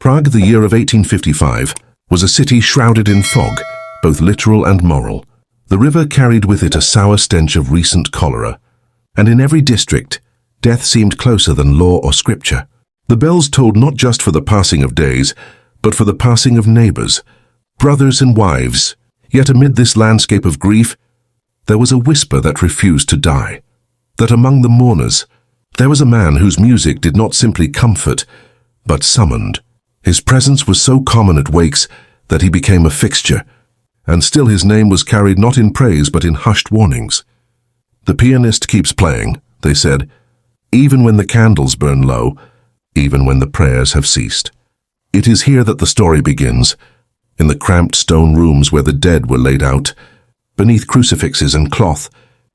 Prague, the year of 1855, was a city shrouded in fog, both literal and moral. The river carried with it a sour stench of recent cholera, and in every district, death seemed closer than law or scripture. The bells tolled not just for the passing of days, but for the passing of neighbors, brothers and wives. Yet amid this landscape of grief, there was a whisper that refused to die. That among the mourners, there was a man whose music did not simply comfort, but summoned. His presence was so common at wakes that he became a fixture, and still his name was carried not in praise but in hushed warnings. The pianist keeps playing, they said, even when the candles burn low, even when the prayers have ceased. It is here that the story begins, in the cramped stone rooms where the dead were laid out, beneath crucifixes and cloth,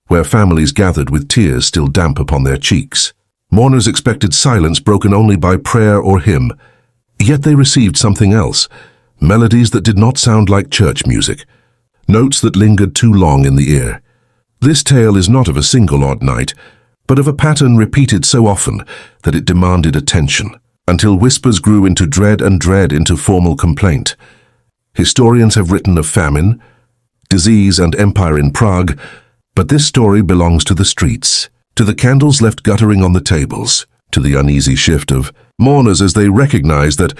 where families gathered with tears still damp upon their cheeks. Mourners expected silence broken only by prayer or hymn, yet they received something else, melodies that did not sound like church music, notes that lingered too long in the ear. This tale is not of a single odd night, but of a pattern repeated so often that it demanded attention, until whispers grew into dread and dread into formal complaint. Historians have written of famine, disease and empire in Prague, but this story belongs to the streets, to the candles left guttering on the tables, to the uneasy shift of mourners as they recognized that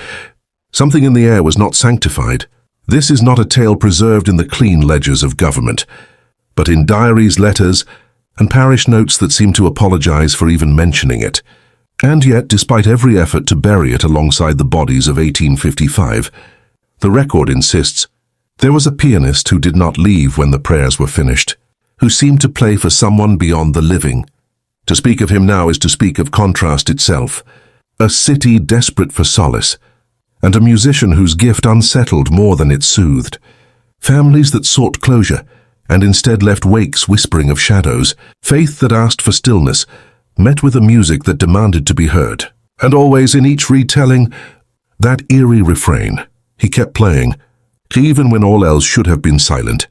something in the air was not sanctified. This is not a tale preserved in the clean ledgers of government, but in diaries, letters, and parish notes that seem to apologize for even mentioning it. And yet, despite every effort to bury it alongside the bodies of 1855, the record insists there was a pianist who did not leave when the prayers were finished, who seemed to play for someone beyond the living. To speak of him now is to speak of contrast itself, a city desperate for solace, and a musician whose gift unsettled more than it soothed. Families that sought closure, and instead left wakes whispering of shadows. Faith that asked for stillness, met with a music that demanded to be heard. And always in each retelling, that eerie refrain, he kept playing, even when all else should have been silent.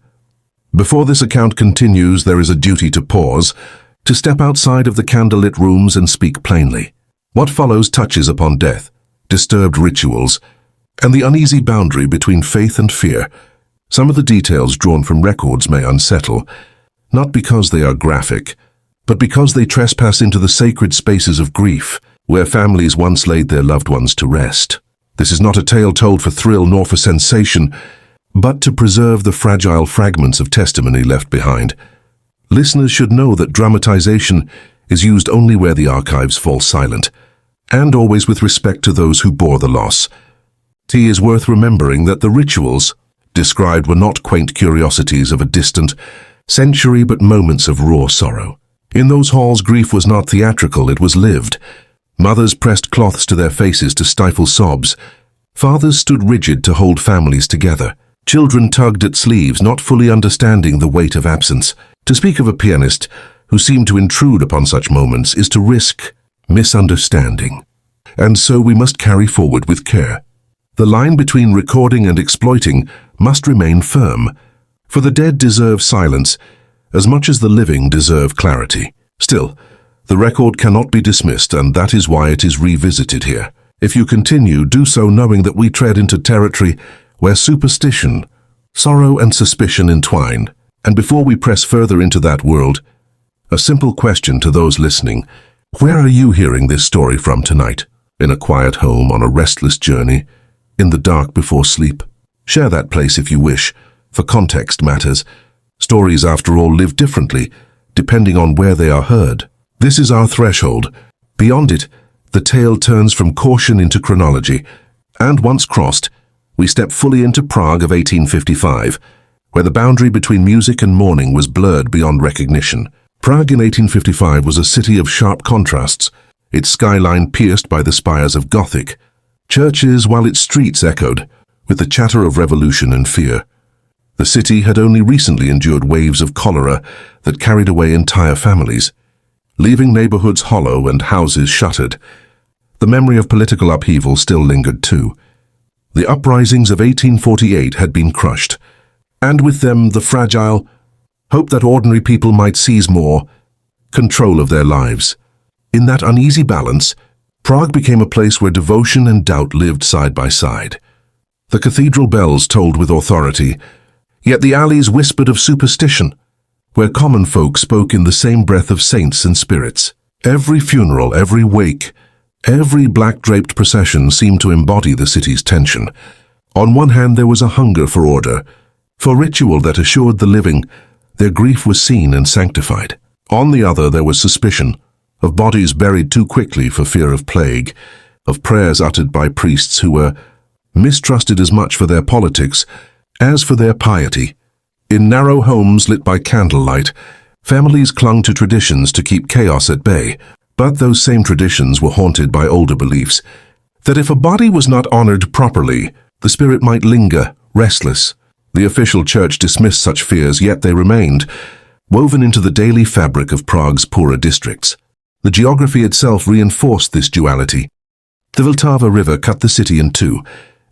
Before this account continues, there is a duty to pause, to step outside of the candlelit rooms and speak plainly. What follows touches upon death, disturbed rituals, and the uneasy boundary between faith and fear. Some of the details drawn from records may unsettle, not because they are graphic, but because they trespass into the sacred spaces of grief, where families once laid their loved ones to rest. This is not a tale told for thrill nor for sensation, but to preserve the fragile fragments of testimony left behind. Listeners should know that dramatization is used only where the archives fall silent, and always with respect to those who bore the loss. It is worth remembering that the rituals described were not quaint curiosities of a distant century, but moments of raw sorrow. In those halls, grief was not theatrical, it was lived. Mothers pressed cloths to their faces to stifle sobs. Fathers stood rigid to hold families together. Children tugged at sleeves, not fully understanding the weight of absence. To speak of a pianist who seemed to intrude upon such moments is to risk misunderstanding. And so we must carry forward with care. The line between recording and exploiting must remain firm, for the dead deserve silence as much as the living deserve clarity. Still, the record cannot be dismissed, and that is why it is revisited here. If you continue, do so knowing that we tread into territory where superstition, sorrow and suspicion entwine. And before we press further into that world, a simple question to those listening: where are you hearing this story from tonight? In a quiet home, on a restless journey, in the dark before sleep? Share that place if you wish, for context matters. Stories, after all, live differently, depending on where they are heard. This is our threshold. Beyond it, the tale turns from caution into chronology, and once crossed, we step fully into Prague of 1855, where the boundary between music and mourning was blurred beyond recognition. Prague in 1855 was a city of sharp contrasts, its skyline pierced by the spires of Gothic churches, while its streets echoed with the chatter of revolution and fear. The city had only recently endured waves of cholera that carried away entire families, leaving neighborhoods hollow and houses shuttered. The memory of political upheaval still lingered too. The uprisings of 1848 had been crushed, and with them the fragile hope that ordinary people might seize more control of their lives. In that uneasy balance, Prague became a place where devotion and doubt lived side by side. The cathedral bells tolled with authority, yet the alleys whispered of superstition, where common folk spoke in the same breath of saints and spirits. Every funeral, every wake, every black-draped procession seemed to embody the city's tension. On one hand there was a hunger for order, for ritual that assured the living their grief was seen and sanctified. On the other there was suspicion, of bodies buried too quickly for fear of plague, of prayers uttered by priests who were mistrusted as much for their politics as for their piety. In narrow homes lit by candlelight, families clung to traditions to keep chaos at bay, but those same traditions were haunted by older beliefs that if a body was not honored properly, the spirit might linger, restless. The official church dismissed such fears, yet they remained, woven into the daily fabric of Prague's poorer districts. The geography itself reinforced this duality. The Vltava River cut the city in two,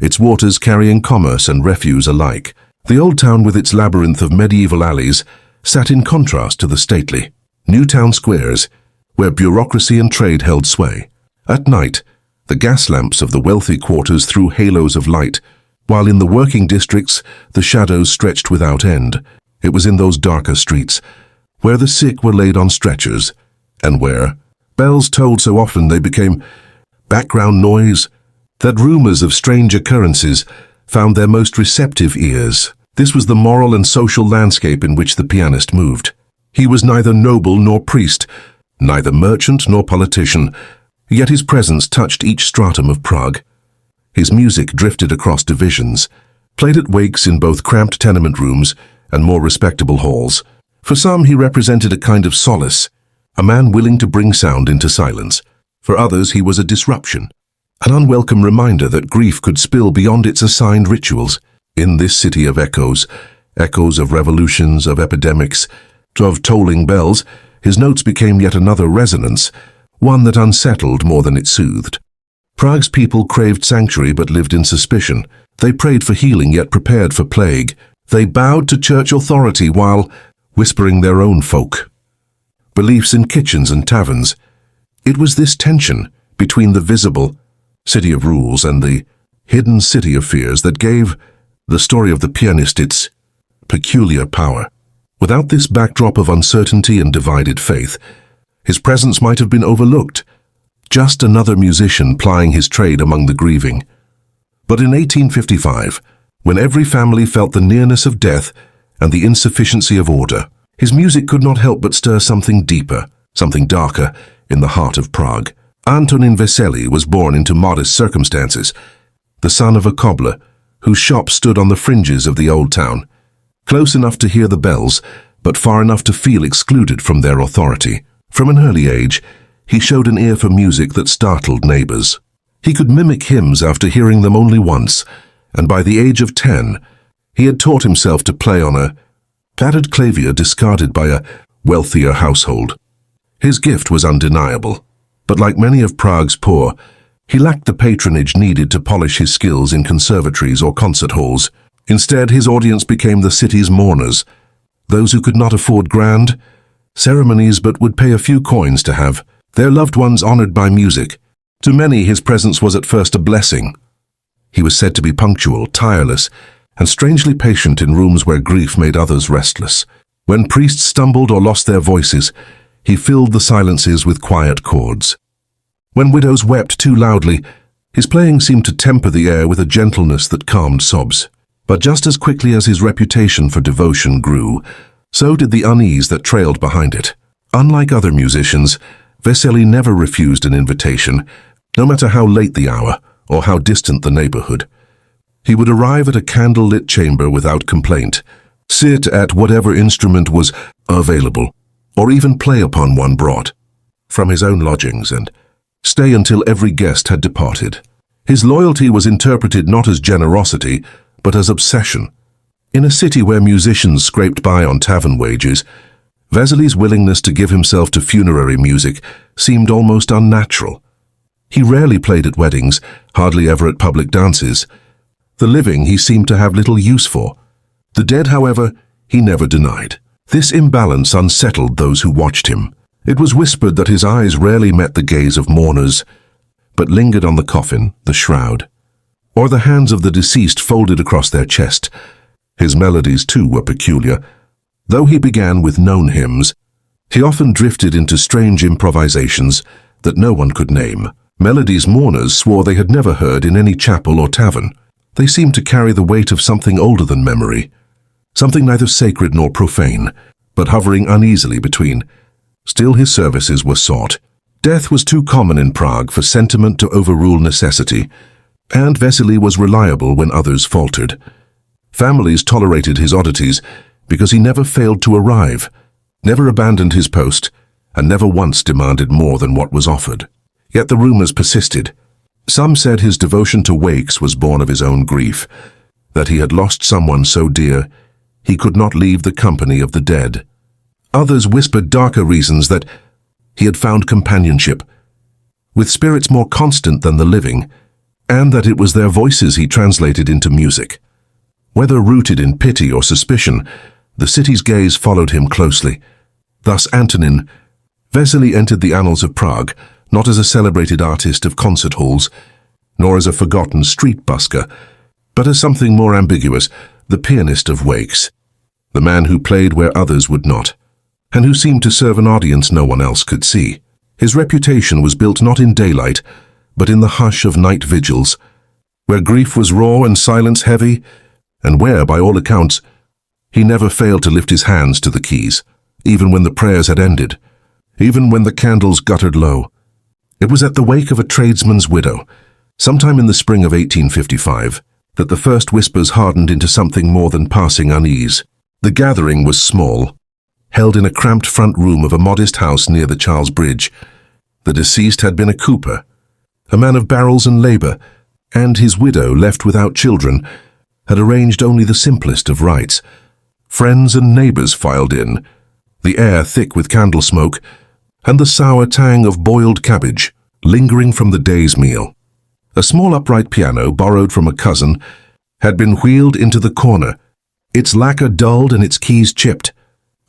its waters carrying commerce and refuse alike. The old town with its labyrinth of medieval alleys sat in contrast to the stately, new town squares, where bureaucracy and trade held sway. At night, the gas lamps of the wealthy quarters threw halos of light, while in the working districts the shadows stretched without end. It was in those darker streets, where the sick were laid on stretchers, and where bells tolled so often they became background noise, that rumors of strange occurrences found their most receptive ears. This was the moral and social landscape in which the pianist moved. He was neither noble nor priest, neither merchant nor politician, yet his presence touched each stratum of Prague. His music drifted across divisions, played at wakes in both cramped tenement rooms and more respectable halls. For some he represented a kind of solace, a man willing to bring sound into silence. For others he was a disruption, an unwelcome reminder that grief could spill beyond its assigned rituals. In this city of echoes, echoes of revolutions, of epidemics, of tolling bells, his notes became yet another resonance, one that unsettled more than it soothed. Prague's people craved sanctuary but lived in suspicion. They prayed for healing yet prepared for plague. They bowed to church authority while whispering their own folk beliefs in kitchens and taverns. It was this tension between the visible city of rules and the hidden city of fears that gave the story of the pianist its peculiar power. Without this backdrop of uncertainty and divided faith, his presence might have been overlooked, just another musician plying his trade among the grieving. But in 1855, when every family felt the nearness of death and the insufficiency of order, his music could not help but stir something deeper, something darker, in the heart of Prague. Antonín Veselý was born into modest circumstances, the son of a cobbler whose shop stood on the fringes of the old town, close enough to hear the bells, but far enough to feel excluded from their authority. From an early age, he showed an ear for music that startled neighbors. He could mimic hymns after hearing them only once, and by the age of 10, he had taught himself to play on a battered clavier discarded by a wealthier household. His gift was undeniable, but like many of Prague's poor, he lacked the patronage needed to polish his skills in conservatories or concert halls. Instead, his audience became the city's mourners, those who could not afford grand ceremonies but would pay a few coins to have their loved ones honored by music. To many, his presence was at first a blessing. He was said to be punctual, tireless, and strangely patient in rooms where grief made others restless. When priests stumbled or lost their voices, he filled the silences with quiet chords. When widows wept too loudly, his playing seemed to temper the air with a gentleness that calmed sobs. But just as quickly as his reputation for devotion grew, so did the unease that trailed behind it. Unlike other musicians, Veselý never refused an invitation, no matter how late the hour or how distant the neighborhood. He would arrive at a candle-lit chamber without complaint, sit at whatever instrument was available, or even play upon one brought from his own lodgings, and stay until every guest had departed. His loyalty was interpreted not as generosity, but as obsession. In a city where musicians scraped by on tavern wages, Veselý's willingness to give himself to funerary music seemed almost unnatural. He rarely played at weddings, hardly ever at public dances. The living he seemed to have little use for. The dead, however, he never denied. This imbalance unsettled those who watched him. It was whispered that his eyes rarely met the gaze of mourners, but lingered on the coffin, the shroud, or the hands of the deceased folded across their chest. His melodies, too, were peculiar. Though he began with known hymns, he often drifted into strange improvisations that no one could name. Melodies mourners swore they had never heard in any chapel or tavern. They seemed to carry the weight of something older than memory, something neither sacred nor profane, but hovering uneasily between. Still his services were sought. Death was too common in Prague for sentiment to overrule necessity, and Veselý was reliable when others faltered. Families tolerated his oddities because he never failed to arrive, never abandoned his post, and never once demanded more than what was offered. Yet the rumors persisted. Some said his devotion to wakes was born of his own grief, that he had lost someone so dear he could not leave the company of the dead. Others whispered darker reasons, that he had found companionship with spirits more constant than the living, and that it was their voices he translated into music. Whether rooted in pity or suspicion, the city's gaze followed him closely. Thus Antonin Veselý entered the annals of Prague, not as a celebrated artist of concert halls, nor as a forgotten street busker, but as something more ambiguous, the pianist of wakes, the man who played where others would not, and who seemed to serve an audience no one else could see. His reputation was built not in daylight, but in the hush of night vigils, where grief was raw and silence heavy, and where, by all accounts, he never failed to lift his hands to the keys, even when the prayers had ended, even when the candles guttered low. It was at the wake of a tradesman's widow, sometime in the spring of 1855, that the first whispers hardened into something more than passing unease. The gathering was small, held in a cramped front room of a modest house near the Charles Bridge. The deceased had been a cooper, a man of barrels and labor, and his widow, left without children, had arranged only the simplest of rites. Friends and neighbors filed in, the air thick with candle smoke, and the sour tang of boiled cabbage lingering from the day's meal. A small upright piano, borrowed from a cousin, had been wheeled into the corner, its lacquer dulled and its keys chipped.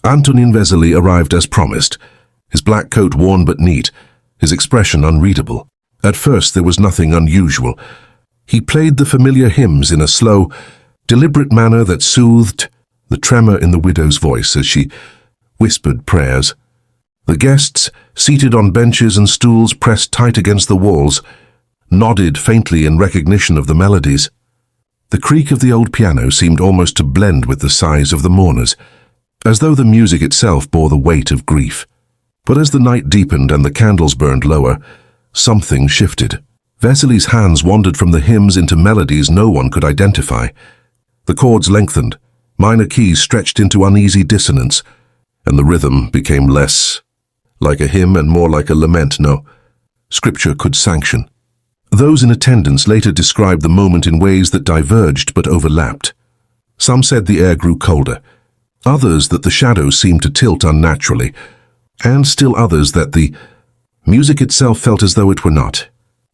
Antonin Veselý arrived as promised, his black coat worn but neat, his expression unreadable. At first there was nothing unusual. He played the familiar hymns in a slow, deliberate manner that soothed the tremor in the widow's voice as she whispered prayers. The guests, seated on benches and stools pressed tight against the walls, nodded faintly in recognition of the melodies. The creak of the old piano seemed almost to blend with the sighs of the mourners, as though the music itself bore the weight of grief. But as the night deepened and the candles burned lower, something shifted. Veselý's hands wandered from the hymns into melodies no one could identify. The chords lengthened, minor keys stretched into uneasy dissonance, and the rhythm became less like a hymn and more like a lament Scripture could sanction. Those in attendance later described the moment in ways that diverged but overlapped. Some said the air grew colder, others that the shadows seemed to tilt unnaturally, and still others that the music itself felt as though it were not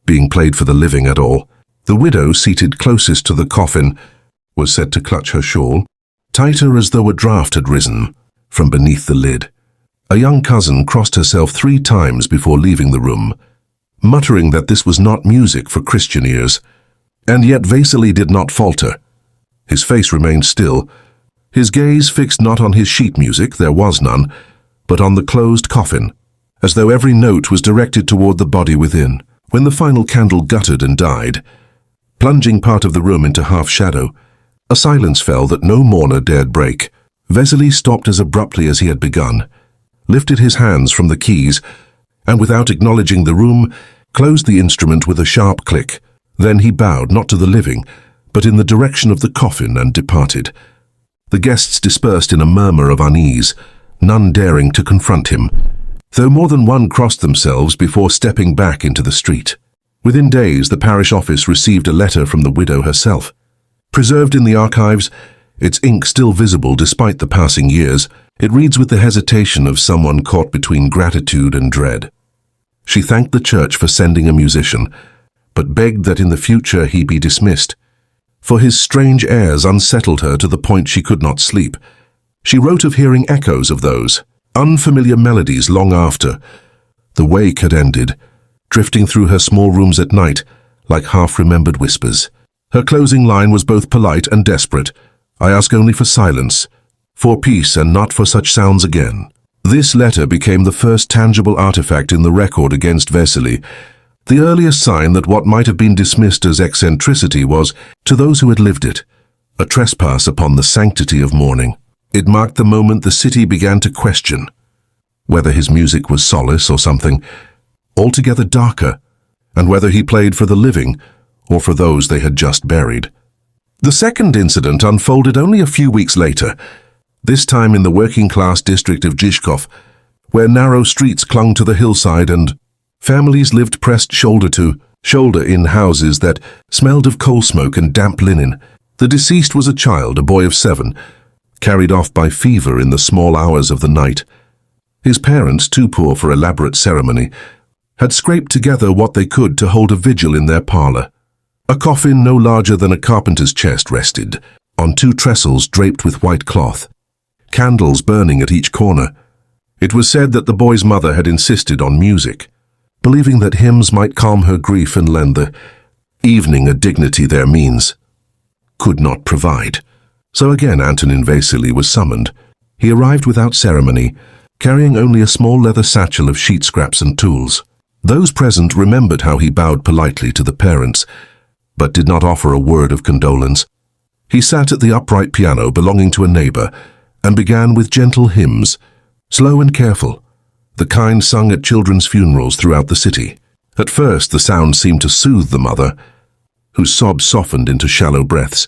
being played for the living at all. The widow, seated closest to the coffin, was said to clutch her shawl, tighter as though a draught had risen from beneath the lid. A young cousin crossed herself 3 times before leaving the room, muttering that this was not music for Christian ears. And yet Veselý did not falter. His face remained still, his gaze fixed not on his sheet music, there was none, but on the closed coffin, as though every note was directed toward the body within. When the final candle guttered and died, plunging part of the room into half-shadow, a silence fell that no mourner dared break. Veselý stopped as abruptly as he had begun, lifted his hands from the keys, and without acknowledging the room, closed the instrument with a sharp click. Then he bowed not to the living, but in the direction of the coffin, and departed. The guests dispersed in a murmur of unease, none daring to confront him, though more than one crossed themselves before stepping back into the street. Within days, the parish office received a letter from the widow herself. Preserved in the archives, its ink still visible despite the passing years, it reads with the hesitation of someone caught between gratitude and dread. She thanked the church for sending a musician, but begged that in the future he be dismissed, for his strange airs unsettled her to the point she could not sleep. She wrote of hearing echoes of those unfamiliar melodies long after the wake had ended, drifting through her small rooms at night like half-remembered whispers. Her closing line was both polite and desperate. "I ask only for silence, for peace and not for such sounds again." This letter became the first tangible artifact in the record against Veselý, the earliest sign that what might have been dismissed as eccentricity was, to those who had lived it, a trespass upon the sanctity of mourning. It marked the moment the city began to question whether his music was solace or something altogether darker, and whether he played for the living or for those they had just buried. The second incident unfolded only a few weeks later, this time in the working-class district of Žižkov, where narrow streets clung to the hillside and families lived pressed shoulder to shoulder in houses that smelled of coal smoke and damp linen. The deceased was a child, a boy of 7, carried off by fever in the small hours of the night. His parents, too poor for elaborate ceremony, had scraped together what they could to hold a vigil in their parlor. A coffin no larger than a carpenter's chest rested on 2 trestles draped with white cloth, candles burning at each corner. It was said that the boy's mother had insisted on music, believing that hymns might calm her grief and lend the evening a dignity their means could not provide. So again Antonin Veselý was summoned. He arrived without ceremony, carrying only a small leather satchel of sheet scraps and tools. Those present remembered how he bowed politely to the parents, but did not offer a word of condolence. He sat at the upright piano belonging to a neighbor and began with gentle hymns, slow and careful, the kind sung at children's funerals throughout the city. At first the sound seemed to soothe the mother, whose sobs softened into shallow breaths.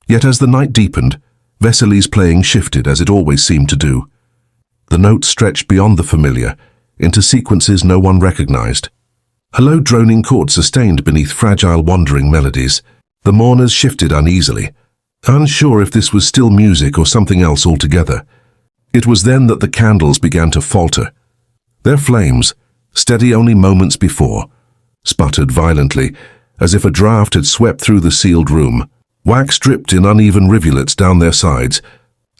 Yet as the night deepened, Veselý's playing shifted as it always seemed to do. The notes stretched beyond the familiar, into sequences no one recognized. A low droning chord sustained beneath fragile wandering melodies. The mourners shifted uneasily, unsure if this was still music or something else altogether. It was then that the candles began to falter. Their flames, steady only moments before, sputtered violently, as if a draught had swept through the sealed room. Wax dripped in uneven rivulets down their sides,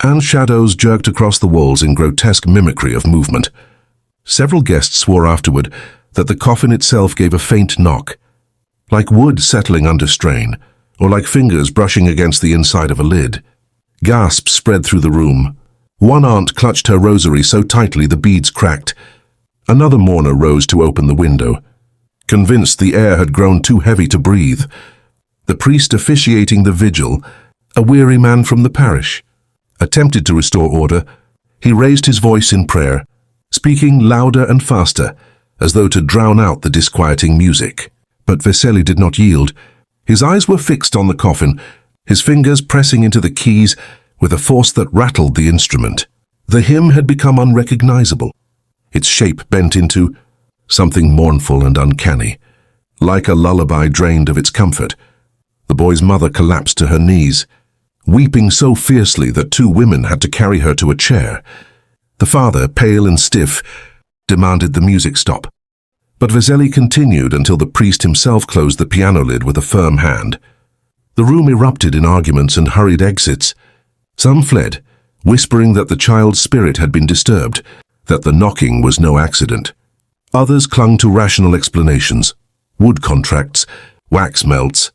and shadows jerked across the walls in grotesque mimicry of movement. Several guests swore afterward that the coffin itself gave a faint knock, like wood settling under strain, or like fingers brushing against the inside of a lid. Gasps spread through the room. One aunt clutched her rosary so tightly the beads cracked. Another mourner rose to open the window, convinced the air had grown too heavy to breathe. The priest officiating the vigil, a weary man from the parish, attempted to restore order. He raised his voice in prayer, speaking louder and faster, as though to drown out the disquieting music. But Veselý did not yield. His eyes were fixed on the coffin, his fingers pressing into the keys with a force that rattled the instrument. The hymn had become unrecognizable, its shape bent into something mournful and uncanny, like a lullaby drained of its comfort. The boy's mother collapsed to her knees, weeping so fiercely that 2 women had to carry her to a chair. The father, pale and stiff, demanded the music stop. But Veselý continued until the priest himself closed the piano lid with a firm hand. The room erupted in arguments and hurried exits. Some fled, whispering that the child's spirit had been disturbed, that the knocking was no accident. Others clung to rational explanations. Wood contracts, wax melts.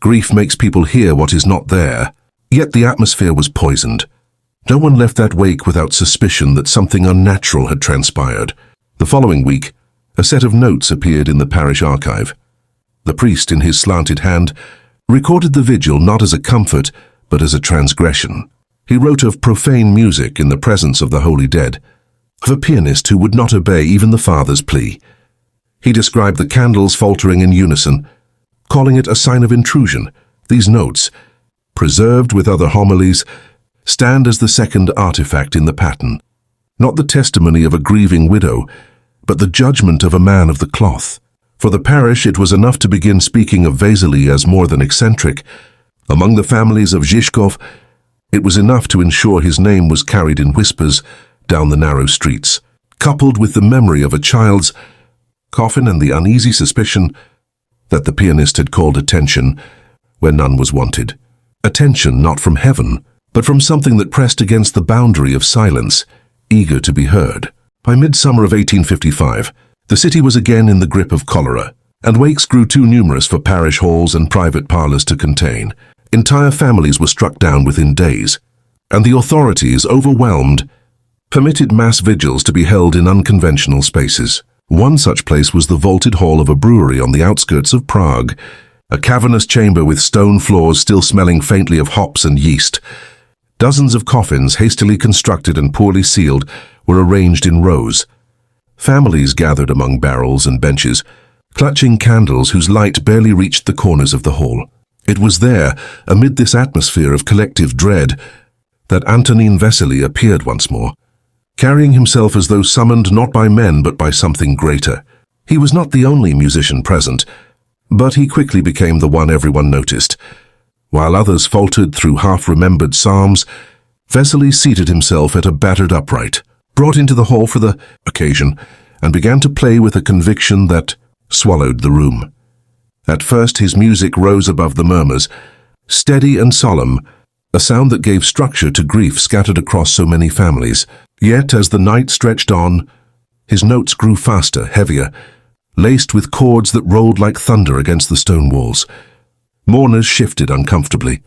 Grief makes people hear what is not there. Yet the atmosphere was poisoned. No one left that wake without suspicion that something unnatural had transpired. The following week, a set of notes appeared in the parish archive. The priest, in his slanted hand, recorded the vigil not as a comfort, but as a transgression. He wrote of profane music in the presence of the holy dead, of a pianist who would not obey even the father's plea. He described the candles faltering in unison, calling it a sign of intrusion. These notes, preserved with other homilies, stand as the second artifact in the pattern, not the testimony of a grieving widow, but the judgment of a man of the cloth. For the parish, it was enough to begin speaking of Veselý as more than eccentric. Among the families of Žižkov, it was enough to ensure his name was carried in whispers down the narrow streets, coupled with the memory of a child's coffin and the uneasy suspicion that the pianist had called attention where none was wanted. Attention not from heaven, but from something that pressed against the boundary of silence, eager to be heard. By midsummer of 1855, The city was again in the grip of cholera, and wakes grew too numerous for parish halls and private parlours to contain. Entire families were struck down within days, and the authorities, overwhelmed, permitted mass vigils to be held in unconventional spaces. One such place was the vaulted hall of a brewery on the outskirts of Prague, a cavernous chamber with stone floors still smelling faintly of hops and yeast. Dozens of coffins, hastily constructed and poorly sealed, were arranged in rows. Families gathered among barrels and benches, clutching candles whose light barely reached the corners of the hall. It was there, amid this atmosphere of collective dread, that Antonín Veselý appeared once more, carrying himself as though summoned not by men but by something greater. He was not the only musician present, but he quickly became the one everyone noticed. While others faltered through half-remembered psalms, Veselý seated himself at a battered upright, brought into the hall for the occasion, and began to play with a conviction that swallowed the room. At first his music rose above the murmurs, steady and solemn, a sound that gave structure to grief scattered across so many families. Yet as the night stretched on, his notes grew faster, heavier, laced with chords that rolled like thunder against the stone walls. Mourners shifted uncomfortably.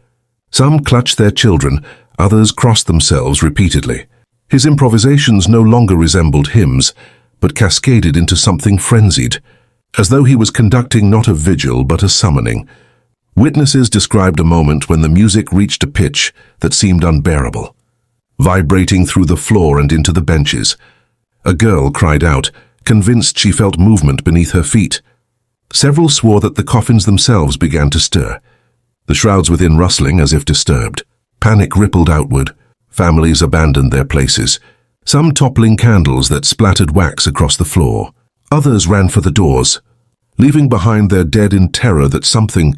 Some clutched their children, others crossed themselves repeatedly. His improvisations no longer resembled hymns, but cascaded into something frenzied, as though he was conducting not a vigil but a summoning. Witnesses described a moment when the music reached a pitch that seemed unbearable, vibrating through the floor and into the benches. A girl cried out, convinced she felt movement beneath her feet. Several swore that the coffins themselves began to stir, the shrouds within rustling as if disturbed. Panic rippled outward. Families abandoned their places, some toppling candles that splattered wax across the floor. Others ran for the doors, leaving behind their dead in terror that something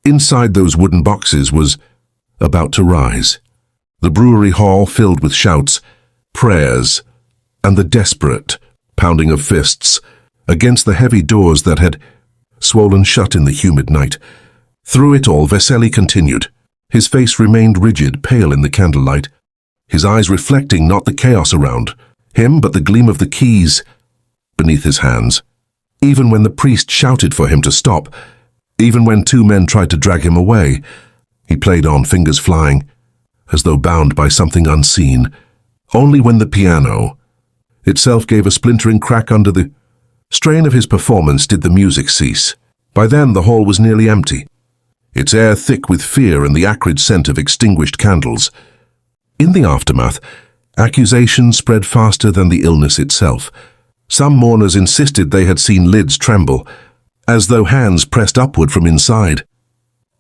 inside those wooden boxes was about to rise. The brewery hall filled with shouts, prayers, and the desperate pounding of fists against the heavy doors that had swollen shut in the humid night. Through it all, Veselý continued. His face remained rigid, pale in the candlelight, his eyes reflecting not the chaos around him, but the gleam of the keys beneath his hands. Even when the priest shouted for him to stop, even when two men tried to drag him away, he played on, fingers flying, as though bound by something unseen. Only when the piano itself gave a splintering crack under the strain of his performance did the music cease. By then the hall was nearly empty, its air thick with fear and the acrid scent of extinguished candles. In the aftermath, accusations spread faster than the illness itself. Some mourners insisted they had seen lids tremble, as though hands pressed upward from inside.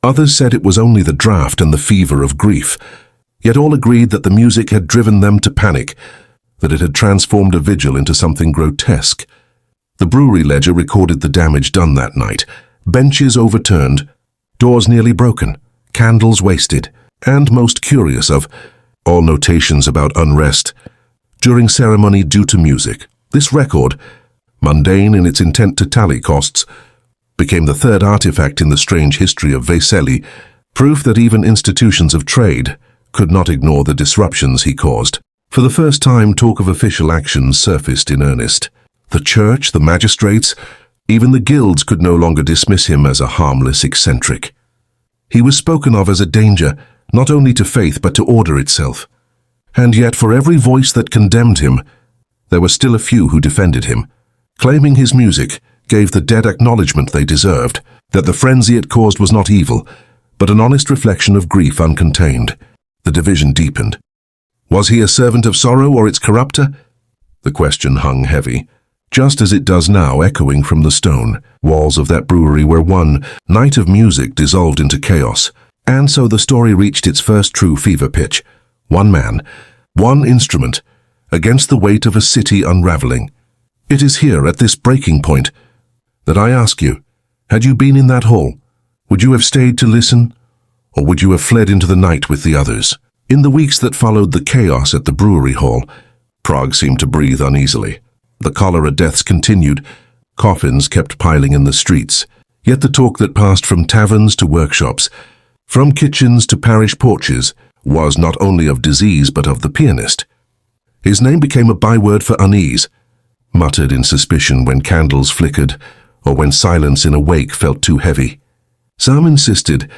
Others said it was only the draught and the fever of grief, yet all agreed that the music had driven them to panic, that it had transformed a vigil into something grotesque. The brewery ledger recorded the damage done that night: benches overturned, doors nearly broken, candles wasted, and, most curious of all, notations about unrest during ceremony due to music. This record, mundane in its intent to tally costs, became the third artifact in the strange history of Veselý, proof that even institutions of trade could not ignore the disruptions he caused. For the first time, talk of official actions surfaced in earnest. The church, the magistrates, even the guilds could no longer dismiss him as a harmless eccentric. He was spoken of as a danger, not only to faith but to order itself. And yet, for every voice that condemned him, there were still a few who defended him, claiming his music gave the dead acknowledgement they deserved, that the frenzy it caused was not evil, but an honest reflection of grief uncontained. The division deepened. Was he a servant of sorrow or its corrupter? The question hung heavy, just as it does now, echoing from the stone walls of that brewery where one night of music dissolved into chaos. And so the story reached its first true fever pitch. One man, one instrument, against the weight of a city unraveling. It is here, at this breaking point, that I ask you, had you been in that hall, would you have stayed to listen, or would you have fled into the night with the others? In the weeks that followed the chaos at the brewery hall, Prague seemed to breathe uneasily. The cholera deaths continued, coffins kept piling in the streets, yet the talk that passed from taverns to workshops, from kitchens to parish porches, was not only of disease but of the pianist. His name became a byword for unease, muttered in suspicion when candles flickered or when silence in a wake felt too heavy. Some insisted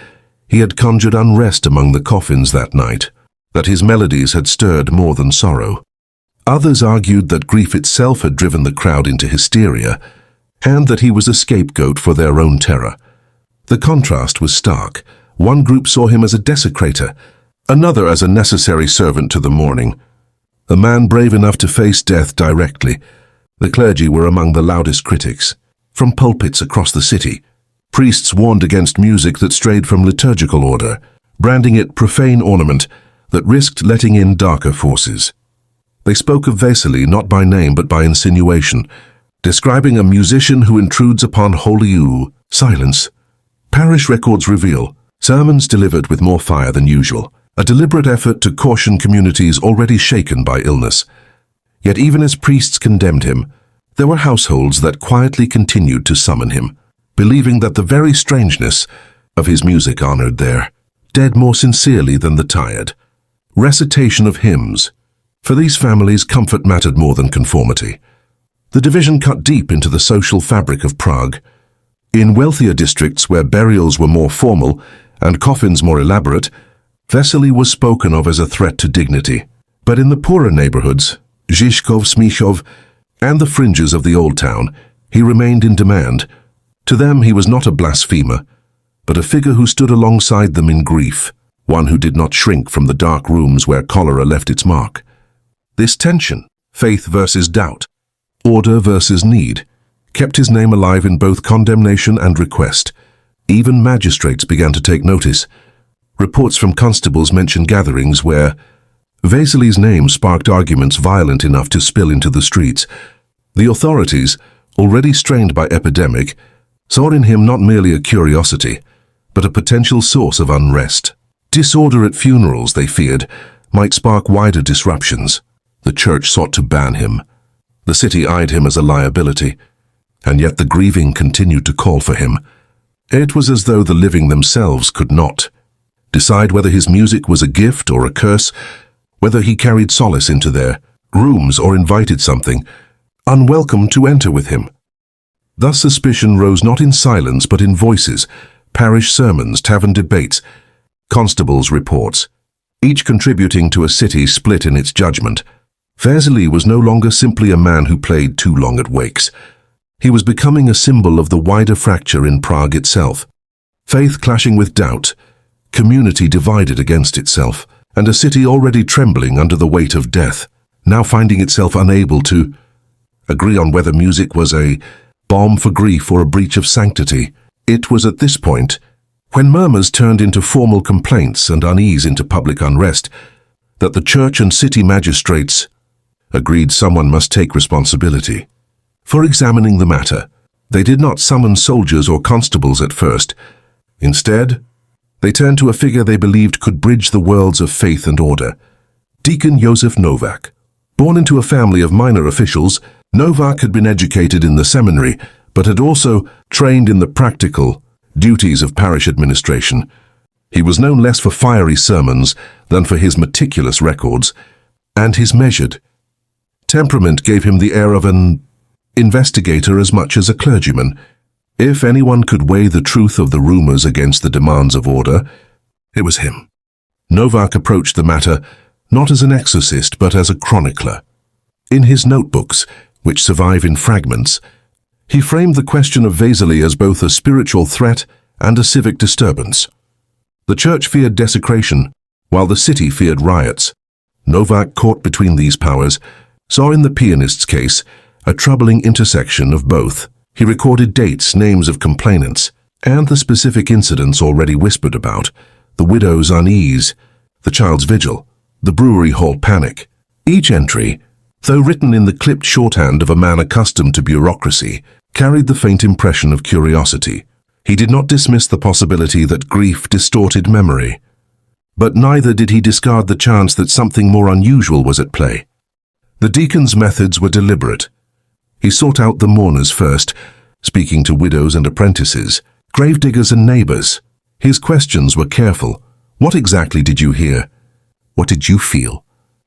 he had conjured unrest among the coffins that night, that his melodies had stirred more than sorrow. Others argued that grief itself had driven the crowd into hysteria, and that he was a scapegoat for their own terror. The contrast was stark. One group saw him as a desecrator, another as a necessary servant to the mourning. A man brave enough to face death directly. The clergy were among the loudest critics. From pulpits across the city, priests warned against music that strayed from liturgical order, branding it profane ornament that risked letting in darker forces. They spoke of Veselý not by name but by insinuation, describing a musician who intrudes upon holy silence. Parish records reveal sermons delivered with more fire than usual, a deliberate effort to caution communities already shaken by illness. Yet even as priests condemned him, there were households that quietly continued to summon him, believing that the very strangeness of his music honored their dead more sincerely than the tired. Recitation of hymns. For these families, comfort mattered more than conformity. The division cut deep into the social fabric of Prague. In wealthier districts where burials were more formal and coffins more elaborate, Veselý was spoken of as a threat to dignity. But in the poorer neighborhoods, Žižkov, Smíchov, and the fringes of the old town, he remained in demand. To them he was not a blasphemer, but a figure who stood alongside them in grief, one who did not shrink from the dark rooms where cholera left its mark. This tension, faith versus doubt, order versus need, kept his name alive in both condemnation and request. Even magistrates began to take notice. Reports from constables mention gatherings where Veselý's name sparked arguments violent enough to spill into the streets. The authorities, already strained by epidemic, saw in him not merely a curiosity, but a potential source of unrest. Disorder at funerals, they feared, might spark wider disruptions. The church sought to ban him. The city eyed him as a liability, and yet the grieving continued to call for him. It was as though the living themselves could not decide whether his music was a gift or a curse, whether he carried solace into their rooms or invited something unwelcome to enter with him. Thus suspicion rose not in silence but in voices, parish sermons, tavern debates, constables' reports, each contributing to a city split in its judgment. Veselý was no longer simply a man who played too long at wakes. He was becoming a symbol of the wider fracture in Prague itself. Faith clashing with doubt, community divided against itself, and a city already trembling under the weight of death, now finding itself unable to agree on whether music was a balm for grief or a breach of sanctity. It was at this point, when murmurs turned into formal complaints and unease into public unrest, that the church and city magistrates agreed someone must take responsibility for examining the matter. They did not summon soldiers or constables at first. Instead, they turned to a figure they believed could bridge the worlds of faith and order, Deacon Josef Novak. Born into a family of minor officials, Novak had been educated in the seminary, but had also trained in the practical duties of parish administration. He was known less for fiery sermons than for his meticulous records, and his measured temperament gave him the air of an investigator as much as a clergyman. If anyone could weigh the truth of the rumors against the demands of order, it was him. Novak approached the matter not as an exorcist but as a chronicler. In his notebooks, which survive in fragments, he framed the question of Veselý as both a spiritual threat and a civic disturbance. The church feared desecration, while the city feared riots. Novak, caught between these powers, saw in the pianist's case a troubling intersection of both. He recorded dates, names of complainants, and the specific incidents already whispered about: the widow's unease, the child's vigil, the brewery hall panic. Each entry, though written in the clipped shorthand of a man accustomed to bureaucracy, carried the faint impression of curiosity. He did not dismiss the possibility that grief distorted memory, but neither did he discard the chance that something more unusual was at play. The deacon's methods were deliberate. He sought out the mourners first, speaking to widows and apprentices, gravediggers and neighbors. His questions were careful. What exactly did you hear? What did you feel?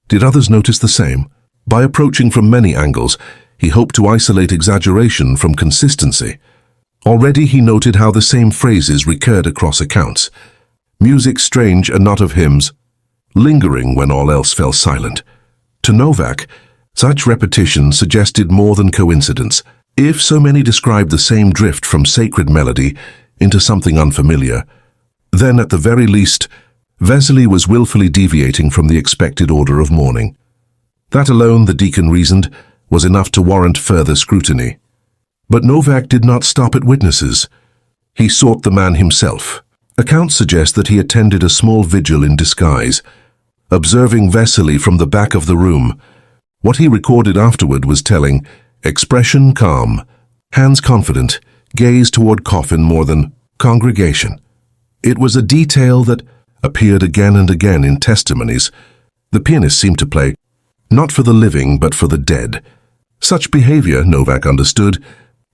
Did others notice the same? By approaching from many angles, He hoped to isolate exaggeration from consistency. Already he noted how the same phrases recurred across accounts. Music strange and not of hymns, lingering when all else fell silent. To Novak, such repetition suggested more than coincidence. If so many described the same drift from sacred melody into something unfamiliar, then at the very least, Veselý was willfully deviating from the expected order of mourning. That alone, the deacon reasoned, was enough to warrant further scrutiny. But Novak did not stop at witnesses. He sought the man himself. Accounts suggest that he attended a small vigil in disguise, observing Veselý from the back of the room. What he recorded afterward was telling: expression calm, hands confident, gaze toward coffin more than congregation. It was a detail that appeared again and again in testimonies. The pianist seemed to play not for the living but for the dead. Such behavior, Novak understood,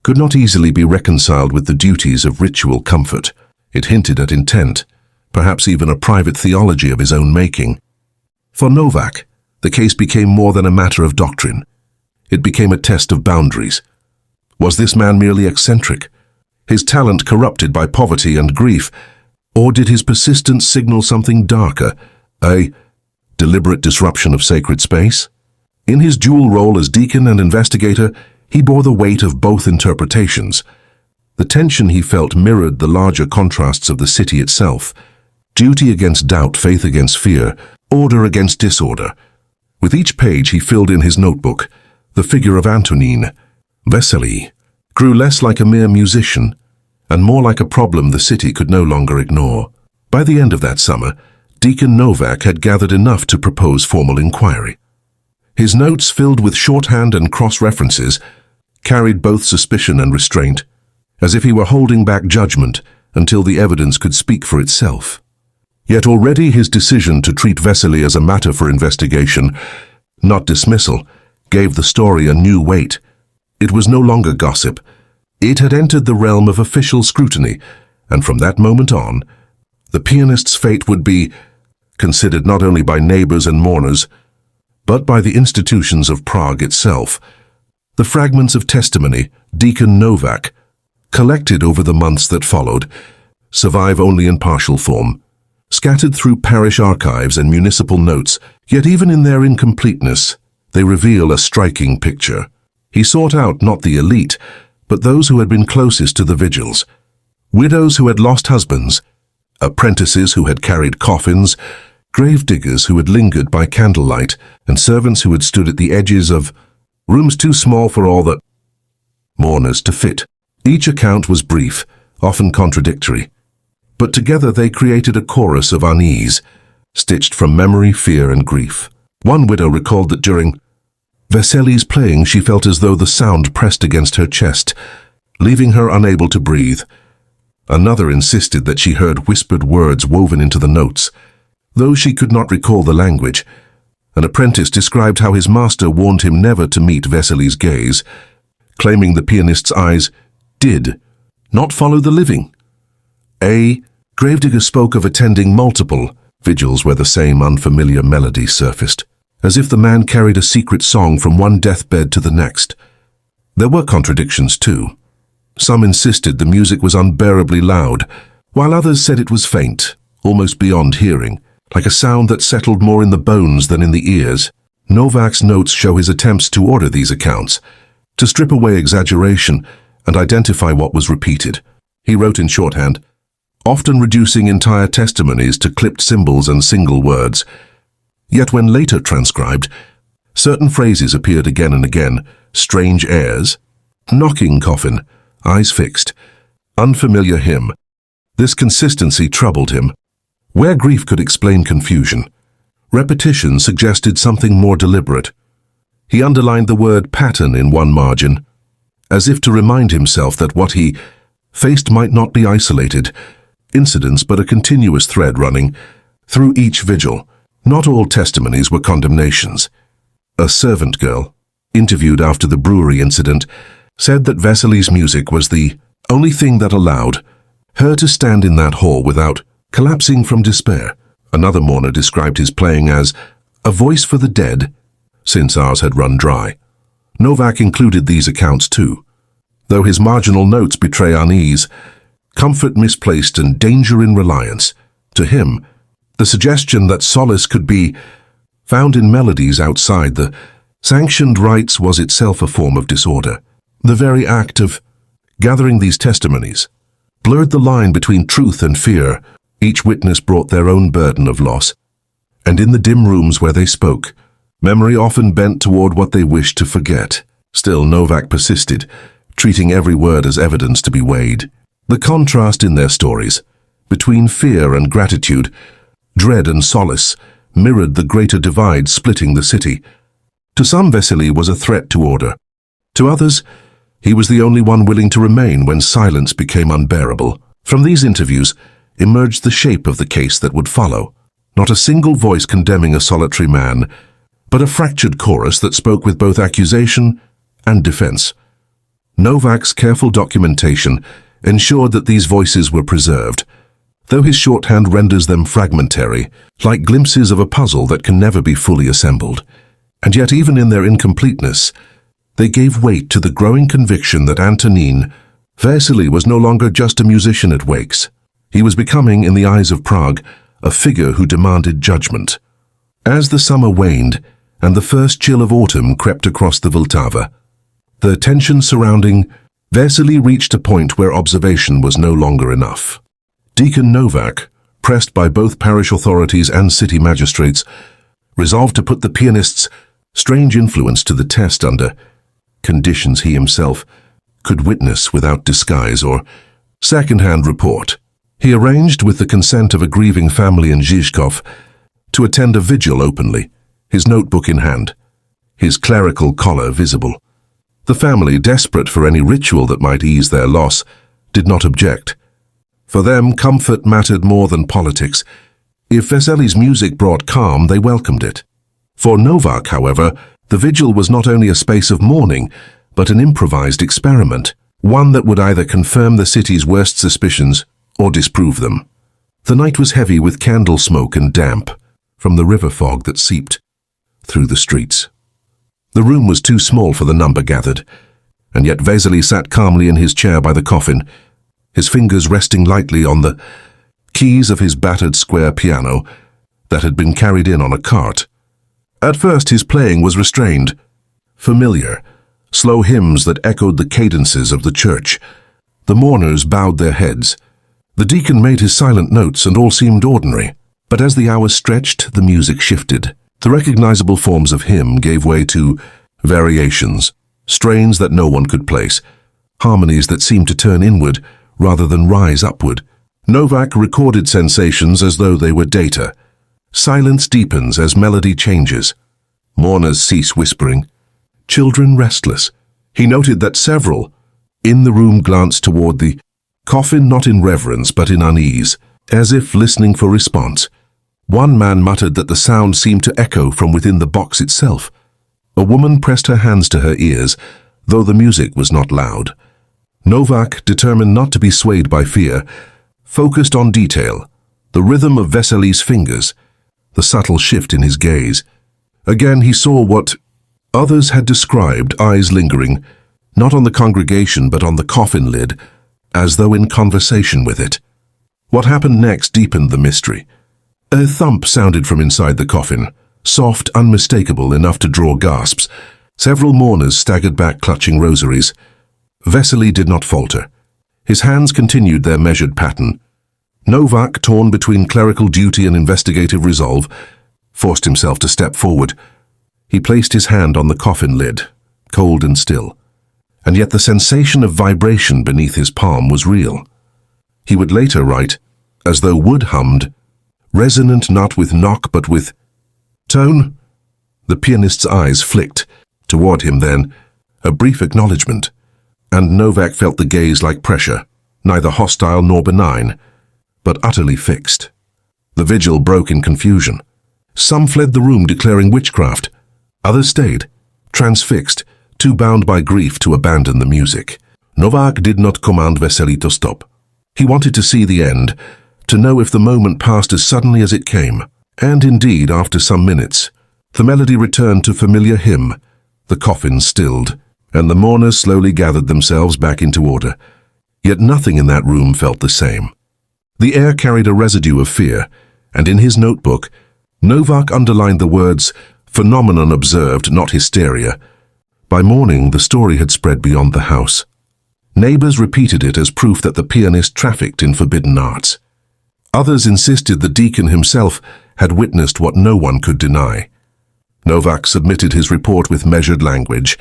could not easily be reconciled with the duties of ritual comfort. It hinted at intent, perhaps even a private theology of his own making. For Novak, the case became more than a matter of doctrine. It became a test of boundaries. Was this man merely eccentric, his talent corrupted by poverty and grief, or did his persistence signal something darker, a deliberate disruption of sacred space? In his dual role as deacon and investigator, he bore the weight of both interpretations. The tension he felt mirrored the larger contrasts of the city itself: duty against doubt, faith against fear, order against disorder. With each page he filled in his notebook, the figure of Antonín, Veselý, grew less like a mere musician and more like a problem the city could no longer ignore. By the end of that summer, Deacon Novak had gathered enough to propose formal inquiry. His notes, filled with shorthand and cross-references, carried both suspicion and restraint, as if he were holding back judgment until the evidence could speak for itself. Yet already his decision to treat Veselý as a matter for investigation, not dismissal, gave the story a new weight. It was no longer gossip. It had entered the realm of official scrutiny, and from that moment on, the pianist's fate would be considered not only by neighbors and mourners, but by the institutions of Prague itself. The fragments of testimony Deacon Novak collected over the months that followed survive only in partial form, scattered through parish archives and municipal notes, yet even in their incompleteness, they reveal a striking picture. He sought out not the elite, but those who had been closest to the vigils: widows who had lost husbands, apprentices who had carried coffins, gravediggers who had lingered by candlelight, and servants who had stood at the edges of rooms too small for all the mourners to fit. Each account was brief, often contradictory, but together they created a chorus of unease, stitched from memory, fear, and grief. One widow recalled that during Veselý's playing she felt as though the sound pressed against her chest, leaving her unable to breathe. Another insisted that she heard whispered words woven into the notes, though she could not recall the language. An apprentice described how his master warned him never to meet Veselý's gaze, claiming the pianist's eyes did not follow the living. A gravedigger spoke of attending multiple vigils where the same unfamiliar melody surfaced, as if the man carried a secret song from one deathbed to the next. There were contradictions too. Some insisted the music was unbearably loud, while others said it was faint, almost beyond hearing, like a sound that settled more in the bones than in the ears. Novak's notes show his attempts to order these accounts, to strip away exaggeration and identify what was repeated. He wrote in shorthand, often reducing entire testimonies to clipped symbols and single words. Yet when later transcribed, certain phrases appeared again and again: strange airs, knocking coffin, eyes fixed, unfamiliar hymn. This consistency troubled him. Where grief could explain confusion, repetition suggested something more deliberate. He underlined the word pattern in one margin, as if to remind himself that what he faced might not be isolated incidents but a continuous thread running through each vigil. Not all testimonies were condemnations. A servant girl, interviewed after the brewery incident, said that Veselý's music was the only thing that allowed her to stand in that hall without collapsing from despair. Another mourner described his playing as a voice for the dead, since ours had run dry. Novak included these accounts too. Though his marginal notes betray unease, comfort misplaced and danger in reliance, to him, the suggestion that solace could be found in melodies outside the sanctioned rites was itself a form of disorder. The very act of gathering these testimonies blurred the line between truth and fear. Each witness brought their own burden of loss, and in the dim rooms where they spoke, memory often bent toward what they wished to forget. Still, Novak persisted, treating every word as evidence to be weighed. The contrast in their stories, between fear and gratitude, dread and solace, mirrored the greater divide splitting the city. To some, Veselý was a threat to order. To others, he was the only one willing to remain when silence became unbearable. From these interviews emerged the shape of the case that would follow. Not a single voice condemning a solitary man, but a fractured chorus that spoke with both accusation and defense. Novak's careful documentation ensured that these voices were preserved, though his shorthand renders them fragmentary, like glimpses of a puzzle that can never be fully assembled. And yet, even in their incompleteness, they gave weight to the growing conviction that Antonín Veselý was no longer just a musician at wakes. He was becoming, in the eyes of Prague, a figure who demanded judgment. As the summer waned and the first chill of autumn crept across the Vltava, the tension surrounding Veselý reached a point where observation was no longer enough. Deacon Novak, pressed by both parish authorities and city magistrates, resolved to put the pianist's strange influence to the test under conditions he himself could witness without disguise or second-hand report. He arranged, with the consent of a grieving family in Žižkov, to attend a vigil openly, his notebook in hand, his clerical collar visible. The family, desperate for any ritual that might ease their loss, did not object. For them, comfort mattered more than politics. If Veselý's music brought calm, they welcomed it. For Novak, however, the vigil was not only a space of mourning, but an improvised experiment, one that would either confirm the city's worst suspicions or disprove them. The night was heavy with candle smoke and damp from the river fog that seeped through the streets. The room was too small for the number gathered, and yet Veselý sat calmly in his chair by the coffin, his fingers resting lightly on the keys of his battered square piano that had been carried in on a cart. At first his playing was restrained, familiar, slow hymns that echoed the cadences of the church. The mourners bowed their heads. The deacon made his silent notes and all seemed ordinary. But as the hours stretched, the music shifted. The recognizable forms of hymn gave way to variations, strains that no one could place, harmonies that seemed to turn inward rather than rise upward. Novak recorded sensations as though they were data. Silence deepens as melody changes. Mourners cease whispering. Children restless. He noted that several in the room glanced toward the coffin, not in reverence but in unease, as if listening for response. One man muttered that the sound seemed to echo from within the box itself. A woman pressed her hands to her ears, though the music was not loud. Novak, determined not to be swayed by fear, focused on detail, the rhythm of Veselý's fingers, the subtle shift in his gaze. Again he saw what others had described, eyes lingering, not on the congregation but on the coffin lid, as though in conversation with it. What happened next deepened the mystery. A thump sounded from inside the coffin, soft, unmistakable, enough to draw gasps. Several mourners staggered back clutching rosaries. Veselý did not falter. His hands continued their measured pattern. Novak, torn between clerical duty and investigative resolve, forced himself to step forward. He placed his hand on the coffin lid, cold and still, and yet the sensation of vibration beneath his palm was real. He would later write, as though wood hummed, resonant not with knock but with tone. The pianist's eyes flicked toward him then, a brief acknowledgement, and Novak felt the gaze like pressure, neither hostile nor benign, but utterly fixed. The vigil broke in confusion. Some fled the room declaring witchcraft. Others stayed, transfixed, too bound by grief to abandon the music. Novak did not command Veselý to stop. He wanted to see the end, to know if the moment passed as suddenly as it came. And indeed, after some minutes, the melody returned to familiar hymn, The coffin stilled, and the mourners slowly gathered themselves back into order. Yet nothing in that room felt the same. The air carried a residue of fear, and in his notebook, Novak underlined the words, "phenomenon observed, not hysteria." By morning, the story had spread beyond the house. Neighbors repeated it as proof that the pianist trafficked in forbidden arts. Others insisted the deacon himself had witnessed what no one could deny. Novak submitted his report with measured language,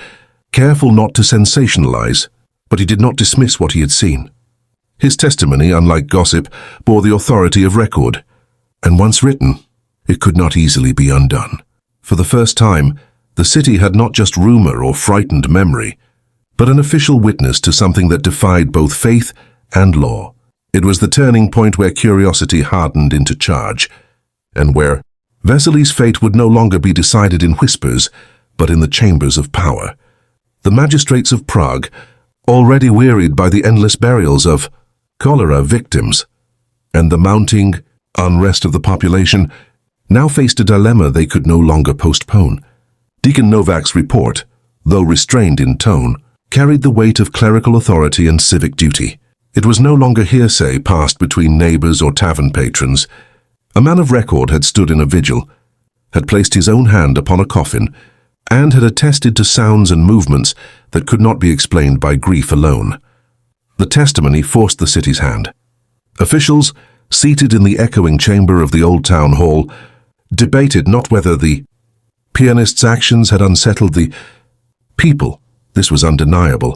careful not to sensationalize, but he did not dismiss what he had seen. His testimony, unlike gossip, bore the authority of record, and once written, it could not easily be undone. For the first time, the city had not just rumor or frightened memory, but an official witness to something that defied both faith and law. It was the turning point where curiosity hardened into charge, and where Veselý's fate would no longer be decided in whispers, but in the chambers of power. The magistrates of Prague, already wearied by the endless burials of cholera victims and the mounting unrest of the population, now faced a dilemma they could no longer postpone. Deacon Novak's report, though restrained in tone, carried the weight of clerical authority and civic duty. It was no longer hearsay passed between neighbors or tavern patrons. A man of record had stood in a vigil, had placed his own hand upon a coffin, and had attested to sounds and movements that could not be explained by grief alone. The testimony forced the city's hand. Officials, seated in the echoing chamber of the old town hall, debated not whether the pianist's actions had unsettled the people, this was undeniable,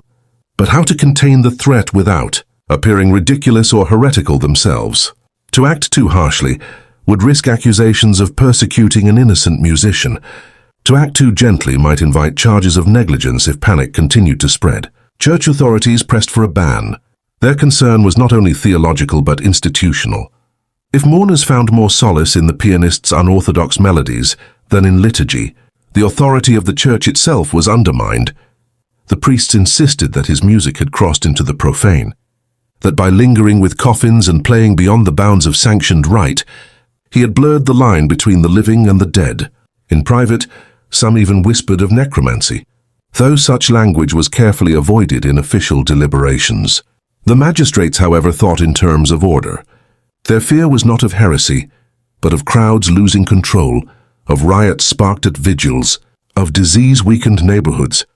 but how to contain the threat without appearing ridiculous or heretical themselves. To act too harshly would risk accusations of persecuting an innocent musician. To act too gently might invite charges of negligence if panic continued to spread. Church authorities pressed for a ban. Their concern was not only theological but institutional. If mourners found more solace in the pianist's unorthodox melodies than in liturgy, the authority of the church itself was undermined. The priests insisted that his music had crossed into the profane, that by lingering with coffins and playing beyond the bounds of sanctioned rite, he had blurred the line between the living and the dead. In private, some even whispered of necromancy, though such language was carefully avoided in official deliberations. The magistrates, however, thought in terms of order. Their fear was not of heresy, but of crowds losing control, of riots sparked at vigils, of disease-weakened neighborhoods,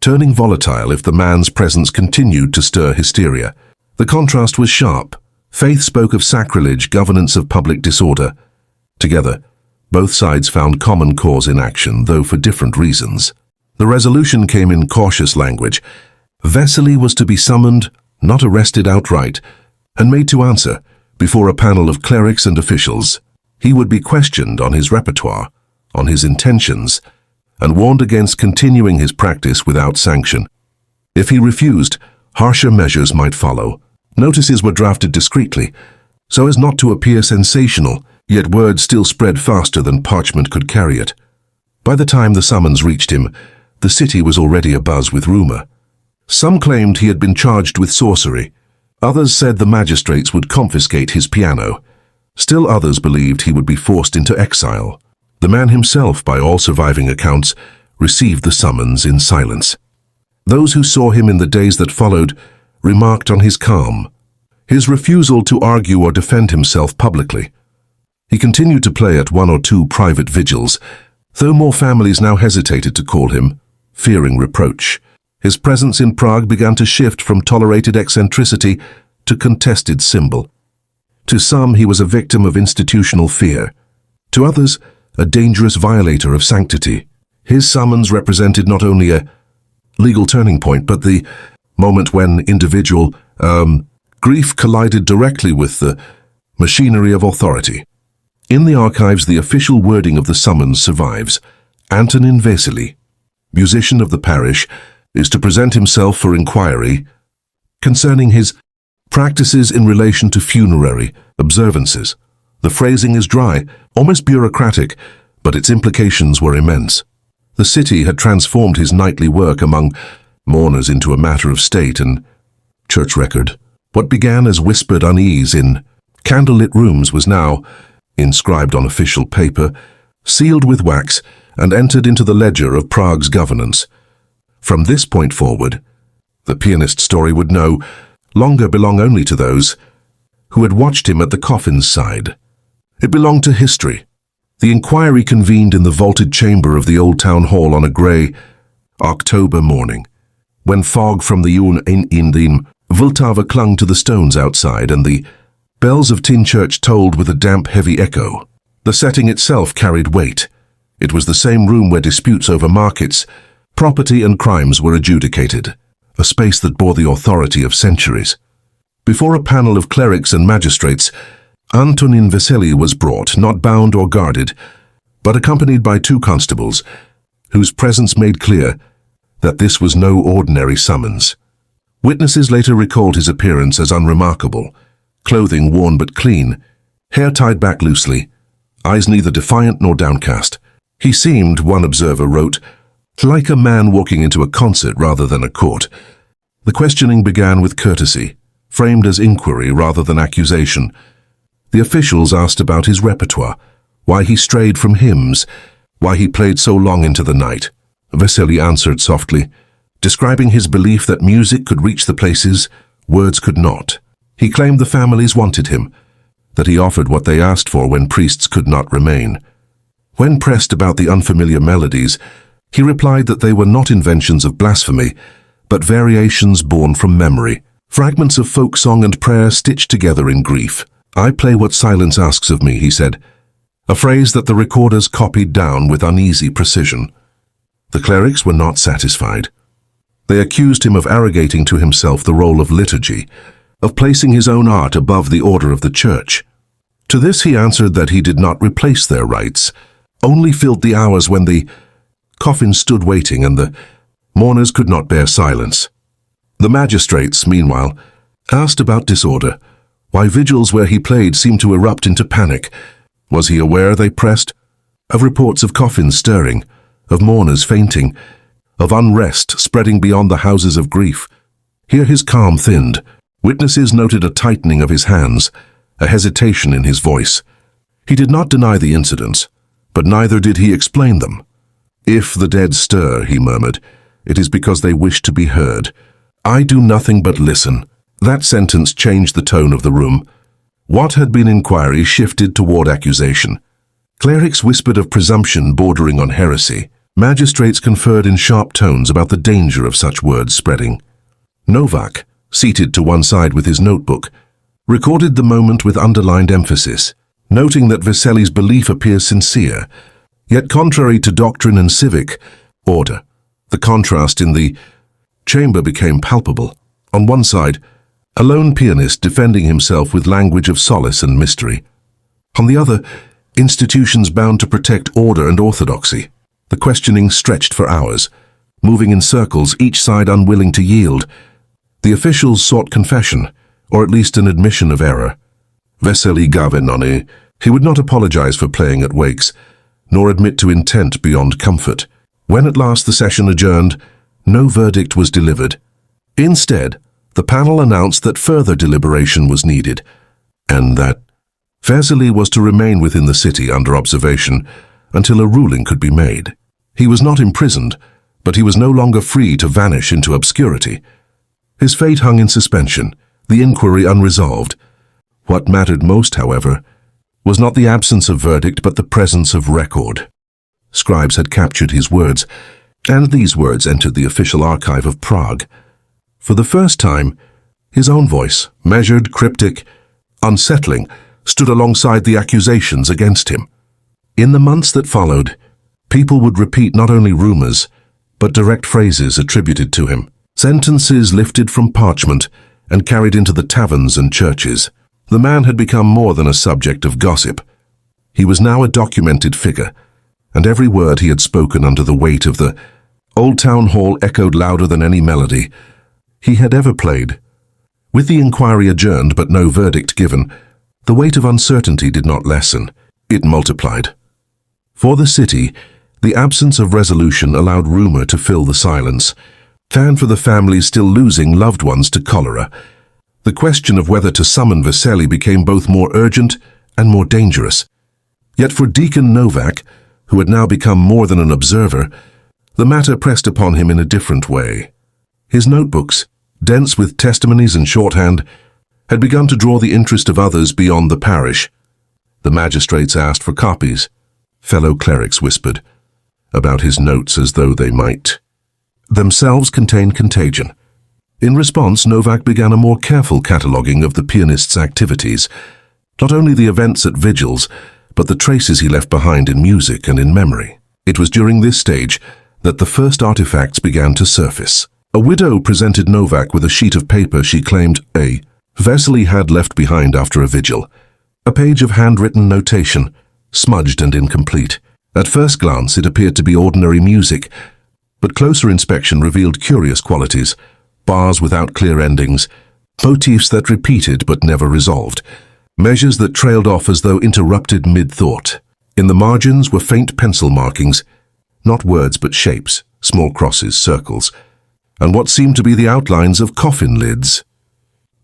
turning volatile if the man's presence continued to stir hysteria. The contrast was sharp. Faith spoke of sacrilege, governance of public disorder. Together, both sides found common cause in action, though for different reasons. The resolution came in cautious language. Veselý was to be summoned, not arrested outright, and made to answer before a panel of clerics and officials. He would be questioned on his repertoire, on his intentions, and warned against continuing his practice without sanction. If he refused, harsher measures might follow. Notices were drafted discreetly, so as not to appear sensational, yet word still spread faster than parchment could carry it. By the time the summons reached him, the city was already abuzz with rumor. Some claimed he had been charged with sorcery. Others said the magistrates would confiscate his piano. Still others believed he would be forced into exile. The man himself, by all surviving accounts, received the summons in silence. Those who saw him in the days that followed remarked on his calm, his refusal to argue or defend himself publicly. He continued to play at one or two private vigils, though more families now hesitated to call him, fearing reproach. His presence in Prague began to shift from tolerated eccentricity to contested symbol. To some, he was a victim of institutional fear. To others, a dangerous violator of sanctity. His summons represented not only a legal turning point, but the moment when individual grief collided directly with the machinery of authority. In the archives, the official wording of the summons survives. Antonin Veselý, musician of the parish, is to present himself for inquiry concerning his practices in relation to funerary observances. The phrasing is dry, almost bureaucratic, but its implications were immense. The city had transformed his nightly work among mourners into a matter of state and church record. What began as whispered unease in candlelit rooms was now inscribed on official paper, sealed with wax, and entered into the ledger of Prague's governance. From this point forward, the pianist story would no longer belong only to those who had watched him at the coffin's side. It belonged to history. The inquiry convened in the vaulted chamber of the old town hall on a grey October morning, when fog from the in Vltava clung to the stones outside and the bells of Tin Church tolled with a damp, heavy echo. The setting itself carried weight. It was the same room where disputes over markets, property and crimes were adjudicated, a space that bore the authority of centuries. Before a panel of clerics and magistrates, Antonin Veselý was brought, not bound or guarded, but accompanied by 2 constables, whose presence made clear that this was no ordinary summons. Witnesses later recalled his appearance as unremarkable, clothing worn but clean, hair tied back loosely, eyes neither defiant nor downcast. He seemed, one observer wrote, like a man walking into a concert rather than a court. The questioning began with courtesy, framed as inquiry rather than accusation. The officials asked about his repertoire, why he strayed from hymns, why he played so long into the night. Veselý answered softly, describing his belief that music could reach the places words could not. He claimed the families wanted him, that he offered what they asked for when priests could not remain. When pressed about the unfamiliar melodies, he replied that they were not inventions of blasphemy, but variations born from memory, fragments of folk song and prayer stitched together in grief. I play what silence asks of me, he said, a phrase that the recorders copied down with uneasy precision. The clerics were not satisfied. They accused him of arrogating to himself the role of liturgy, of placing his own art above the order of the church. To this he answered that he did not replace their rites, only filled the hours when the coffin stood waiting and the mourners could not bear silence. The magistrates, meanwhile, asked about disorder, why vigils where he played seemed to erupt into panic. Was he aware, they pressed, of reports of coffins stirring, of mourners fainting, of unrest spreading beyond the houses of grief? Here his calm thinned. Witnesses noted a tightening of his hands, a hesitation in his voice. He did not deny the incidents, but neither did he explain them. If the dead stir, he murmured, it is because they wish to be heard. I do nothing but listen. That sentence changed the tone of the room. What had been inquiry shifted toward accusation. Clerics whispered of presumption bordering on heresy. Magistrates conferred in sharp tones about the danger of such words spreading. Novak, seated to one side with his notebook, recorded the moment with underlined emphasis, noting that Veselý's belief appears sincere, yet contrary to doctrine and civic order. The contrast in the chamber became palpable. On one side, a lone pianist defending himself with language of solace and mystery. On the other, institutions bound to protect order and orthodoxy. The questioning stretched for hours, moving in circles, each side unwilling to yield. The officials sought confession, or at least an admission of error. Veselý Gavenony, he would not apologize for playing at wakes, nor admit to intent beyond comfort. When at last the session adjourned, no verdict was delivered. Instead, the panel announced that further deliberation was needed, and that Veselý was to remain within the city under observation until a ruling could be made. He was not imprisoned, but he was no longer free to vanish into obscurity. His fate hung in suspension, the inquiry unresolved. What mattered most, however, was not the absence of verdict but the presence of record. Scribes had captured his words, and these words entered the official archive of Prague. For the first time, his own voice, measured, cryptic, unsettling, stood alongside the accusations against him. In the months that followed, people would repeat not only rumors, but direct phrases attributed to him, sentences lifted from parchment and carried into the taverns and churches. The man had become more than a subject of gossip. He was now a documented figure, and every word he had spoken under the weight of the old town hall echoed louder than any melody he had ever played. With the inquiry adjourned but no verdict given, the weight of uncertainty did not lessen, it multiplied. For the city, the absence of resolution allowed rumor to fill the silence, and for the families still losing loved ones to cholera, the question of whether to summon Veselý became both more urgent and more dangerous. Yet for Deacon Novak, who had now become more than an observer, the matter pressed upon him in a different way. His notebooks, dense with testimonies and shorthand, had begun to draw the interest of others beyond the parish. The magistrates asked for copies. Fellow clerics whispered about his notes as though they might themselves contain contagion. In response, Novak began a more careful cataloguing of the pianist's activities, not only the events at vigils, but the traces he left behind in music and in memory. It was during this stage that the first artifacts began to surface. A widow presented Novak with a sheet of paper she claimed Veselý had left behind after a vigil. A page of handwritten notation, smudged and incomplete. At first glance, it appeared to be ordinary music, but closer inspection revealed curious qualities: bars without clear endings, motifs that repeated but never resolved, measures that trailed off as though interrupted mid-thought. In the margins were faint pencil markings, not words but shapes, small crosses, circles, and what seemed to be the outlines of coffin lids.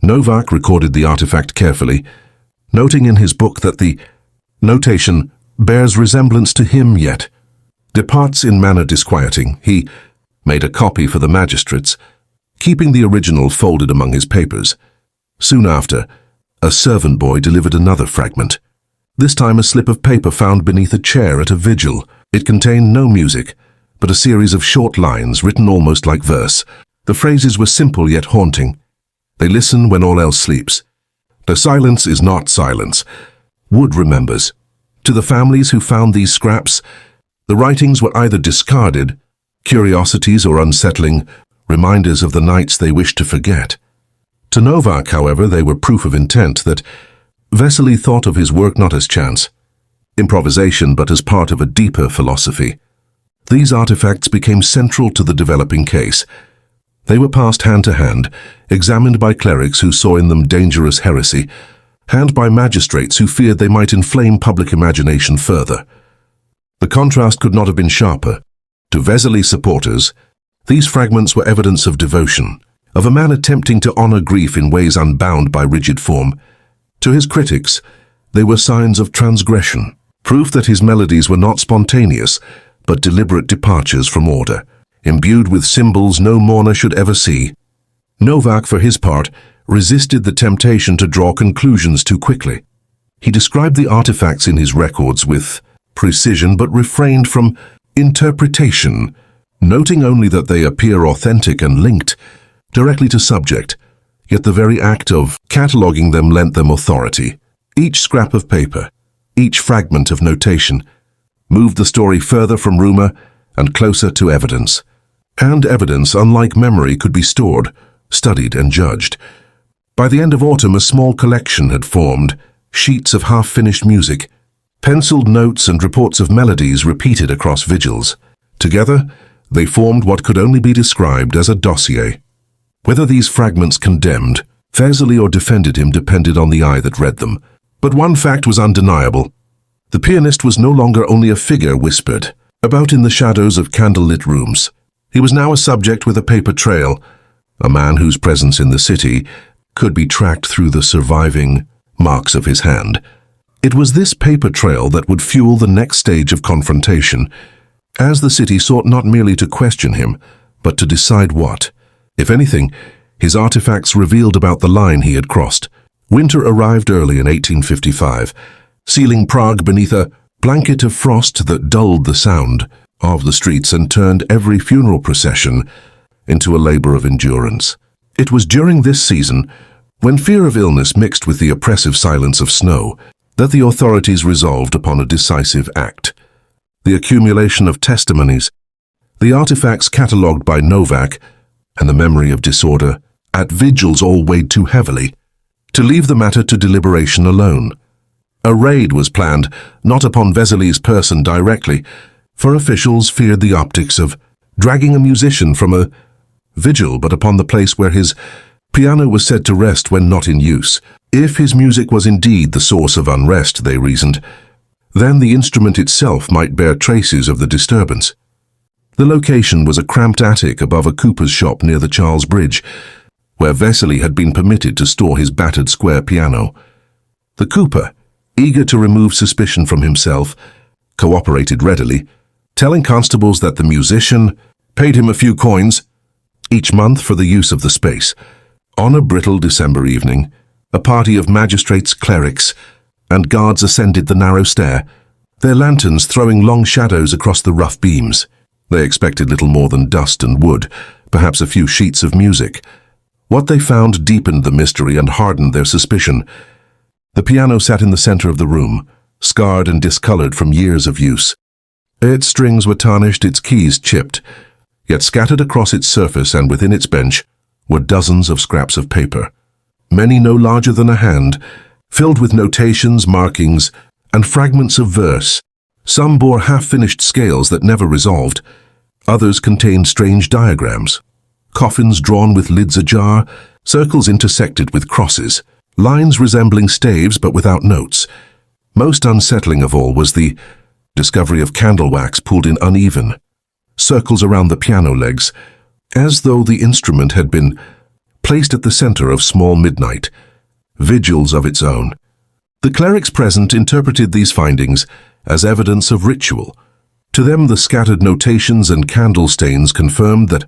Novak recorded the artifact carefully, noting in his book that the notation bears resemblance to him yet departs in manner disquieting. He made a copy for the magistrates, keeping the original folded among his papers. Soon after, a servant boy delivered another fragment, this time a slip of paper found beneath a chair at a vigil. It contained no music, but a series of short lines written almost like verse. The phrases were simple yet haunting. They listen when all else sleeps. The silence is not silence. Wood remembers. To the families who found these scraps, the writings were either discarded, curiosities or unsettling, reminders of the nights they wished to forget. To Novak, however, they were proof of intent that Veselý thought of his work not as chance, improvisation, but as part of a deeper philosophy. These artifacts became central to the developing case. They were passed hand to hand, examined by clerics who saw in them dangerous heresy, and by magistrates who feared they might inflame public imagination further. The contrast could not have been sharper. To Veselý's supporters, these fragments were evidence of devotion, of a man attempting to honor grief in ways unbound by rigid form. To his critics, they were signs of transgression, proof that his melodies were not spontaneous, but deliberate departures from order, imbued with symbols no mourner should ever see. Novak, for his part, resisted the temptation to draw conclusions too quickly. He described the artifacts in his records with precision but refrained from interpretation, noting only that they appear authentic and linked directly to subject, yet the very act of cataloguing them lent them authority. Each scrap of paper, each fragment of notation, moved the story further from rumor and closer to evidence. And evidence, unlike memory, could be stored, studied and judged. By the end of autumn, a small collection had formed, sheets of half-finished music, penciled notes and reports of melodies repeated across vigils. Together, they formed what could only be described as a dossier. Whether these fragments condemned Veselý or defended him depended on the eye that read them. But one fact was undeniable. The pianist was no longer only a figure whispered about in the shadows of candlelit rooms. He was now a subject with a paper trail, a man whose presence in the city could be tracked through the surviving marks of his hand. It was this paper trail that would fuel the next stage of confrontation, as the city sought not merely to question him, but to decide what. If anything, his artifacts revealed about the line he had crossed. Winter arrived early in 1855, sealing Prague beneath a blanket of frost that dulled the sound of the streets and turned every funeral procession into a labor of endurance. It was during this season, when fear of illness mixed with the oppressive silence of snow, that the authorities resolved upon a decisive act. The accumulation of testimonies, the artifacts catalogued by Novak, and the memory of disorder at vigils all weighed too heavily to leave the matter to deliberation alone. A raid was planned, not upon Veselý's person directly, for officials feared the optics of dragging a musician from a vigil, but upon the place where his piano was said to rest when not in use. If his music was indeed the source of unrest, they reasoned, then the instrument itself might bear traces of the disturbance. The location was a cramped attic above a cooper's shop near the Charles Bridge, where Veselý had been permitted to store his battered square piano. The cooper, eager to remove suspicion from himself, cooperated readily, telling constables that the musician paid him a few coins each month for the use of the space. On a brittle December evening, a party of magistrates, clerics, and guards ascended the narrow stair, their lanterns throwing long shadows across the rough beams. They expected little more than dust and wood, perhaps a few sheets of music. What they found deepened the mystery and hardened their suspicion. The piano sat in the center of the room, scarred and discolored from years of use. Its strings were tarnished, its keys chipped, yet scattered across its surface and within its bench were dozens of scraps of paper, many no larger than a hand, filled with notations, markings, and fragments of verse. Some bore half-finished scales that never resolved. Others contained strange diagrams, coffins drawn with lids ajar, circles intersected with crosses, lines resembling staves but without notes. Most unsettling of all was the discovery of candle wax pulled in uneven circles around the piano legs, as though the instrument had been placed at the center of small midnight vigils of its own. The clerics present interpreted these findings as evidence of ritual. To them, the scattered notations and candle stains confirmed that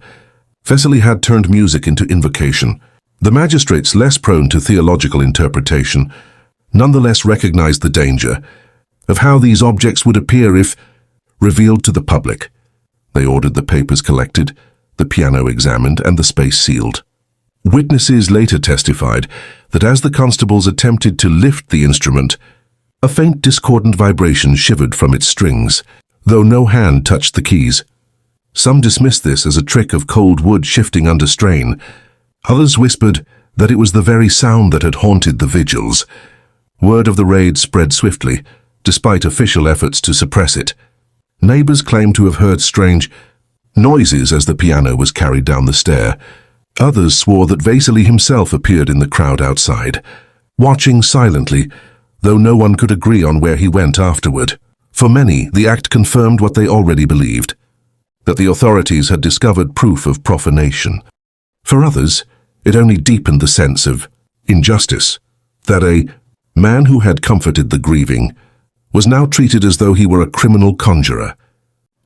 Veselý had turned music into invocation. The magistrates, less prone to theological interpretation, nonetheless recognized the danger of how these objects would appear if revealed to the public. They ordered the papers collected, the piano examined, and the space sealed. Witnesses later testified that as the constables attempted to lift the instrument, a faint discordant vibration shivered from its strings, though no hand touched the keys. Some dismissed this as a trick of cold wood shifting under strain. Others whispered that it was the very sound that had haunted the vigils. Word of the raid spread swiftly, despite official efforts to suppress it. Neighbors claimed to have heard strange noises as the piano was carried down the stair. Others swore that Veselý himself appeared in the crowd outside, watching silently, though no one could agree on where he went afterward. For many, the act confirmed what they already believed, that the authorities had discovered proof of profanation. For others, it only deepened the sense of injustice, that a man who had comforted the grieving was now treated as though he were a criminal conjurer.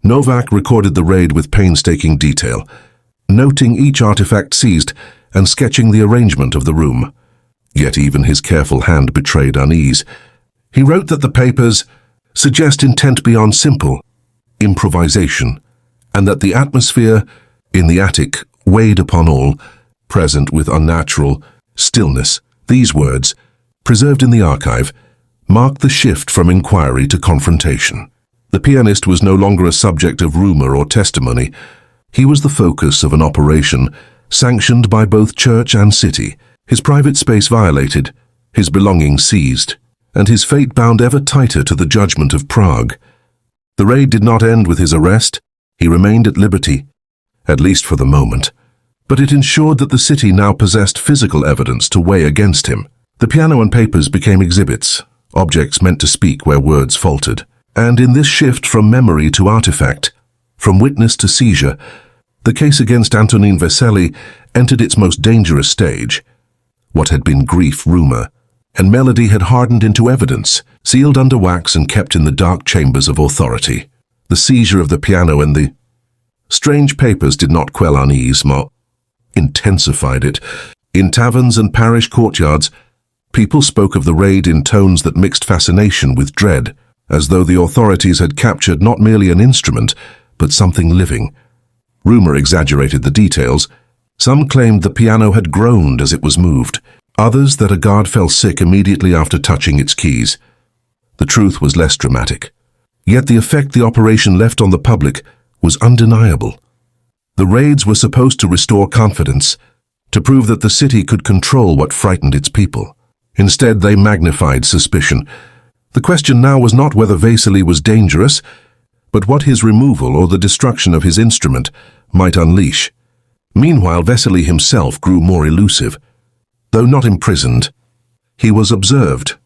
Novak recorded the raid with painstaking detail, noting each artifact seized and sketching the arrangement of the room. Yet even his careful hand betrayed unease. He wrote that the papers suggest intent beyond simple improvisation, and that the atmosphere in the attic weighed upon all present with unnatural stillness. These words, preserved in the archive, marked the shift from inquiry to confrontation. The pianist was no longer a subject of rumor or testimony. He was the focus of an operation sanctioned by both church and city, his private space violated, his belongings seized, and his fate bound ever tighter to the judgment of Prague. The raid did not end with his arrest. He remained at liberty, at least for the moment, but it ensured that the city now possessed physical evidence to weigh against him. The piano and papers became exhibits, objects meant to speak where words faltered. And in this shift from memory to artifact, from witness to seizure, the case against Antonín Veselý entered its most dangerous stage. What had been grief, rumor, and melody had hardened into evidence, sealed under wax and kept in the dark chambers of authority. The seizure of the piano and the strange papers did not quell unease, but intensified it. In taverns and parish courtyards, people spoke of the raid in tones that mixed fascination with dread, as though the authorities had captured not merely an instrument, but something living. Rumor exaggerated the details. Some claimed the piano had groaned as it was moved, others that a guard fell sick immediately after touching its keys. The truth was less dramatic. Yet the effect the operation left on the public was undeniable. The raids were supposed to restore confidence, to prove that the city could control what frightened its people. Instead, they magnified suspicion. The question now was not whether Veselý was dangerous, but what his removal or the destruction of his instrument might unleash. Meanwhile, Veselý himself grew more elusive. Though not imprisoned, he was observed,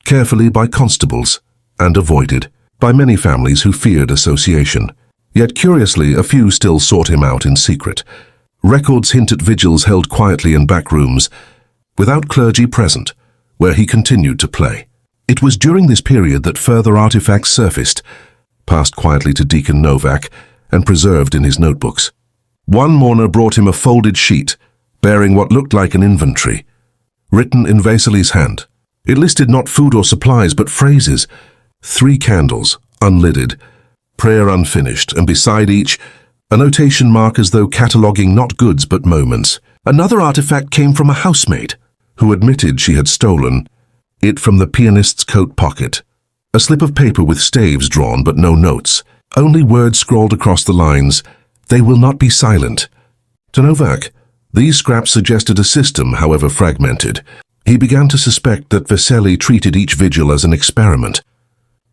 carefully by constables, and avoided by many families who feared association. Yet curiously, a few still sought him out in secret. Records hint at vigils held quietly in back rooms, without clergy present, where he continued to play. It was during this period that further artifacts surfaced, passed quietly to Deacon Novak and preserved in his notebooks. One mourner brought him a folded sheet bearing what looked like an inventory, written in Veselý's hand. It listed not food or supplies, but phrases: 3 candles, unlidded, prayer unfinished, and beside each, a notation mark as though cataloguing not goods but moments. Another artifact came from a housemaid, who admitted she had stolen it from the pianist's coat pocket. A slip of paper with staves drawn but no notes, only words scrawled across the lines: "They will not be silent." To Novak, these scraps suggested a system, however fragmented. He began to suspect that Veselý treated each vigil as an experiment,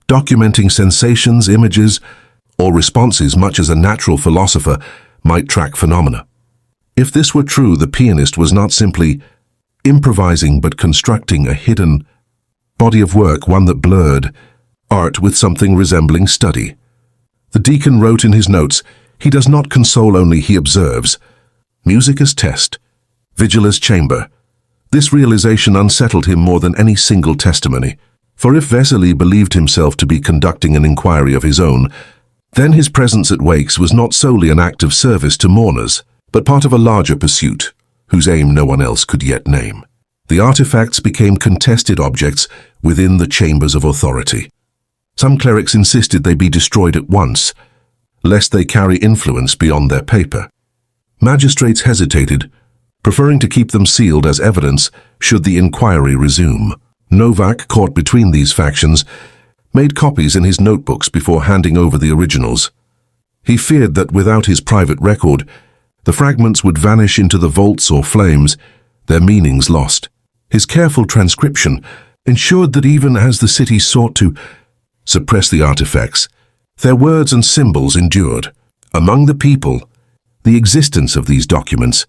documenting sensations, images, or responses much as a natural philosopher might track phenomena. If this were true, the pianist was not simply improvising but constructing a hidden body of work, one that blurred art with something resembling study. The deacon wrote in his notes, "He does not console only, he observes. Music as test, vigil as chamber." This realization unsettled him more than any single testimony. For if Veselý believed himself to be conducting an inquiry of his own, then his presence at wakes was not solely an act of service to mourners, but part of a larger pursuit, whose aim no one else could yet name. The artifacts became contested objects within the chambers of authority. Some clerics insisted they be destroyed at once, lest they carry influence beyond their paper. Magistrates hesitated, preferring to keep them sealed as evidence should the inquiry resume. Novak, caught between these factions, made copies in his notebooks before handing over the originals. He feared that without his private record, the fragments would vanish into the vaults or flames, their meanings lost. His careful transcription ensured that even as the city sought to suppress the artifacts, their words and symbols endured. Among the people, the existence of these documents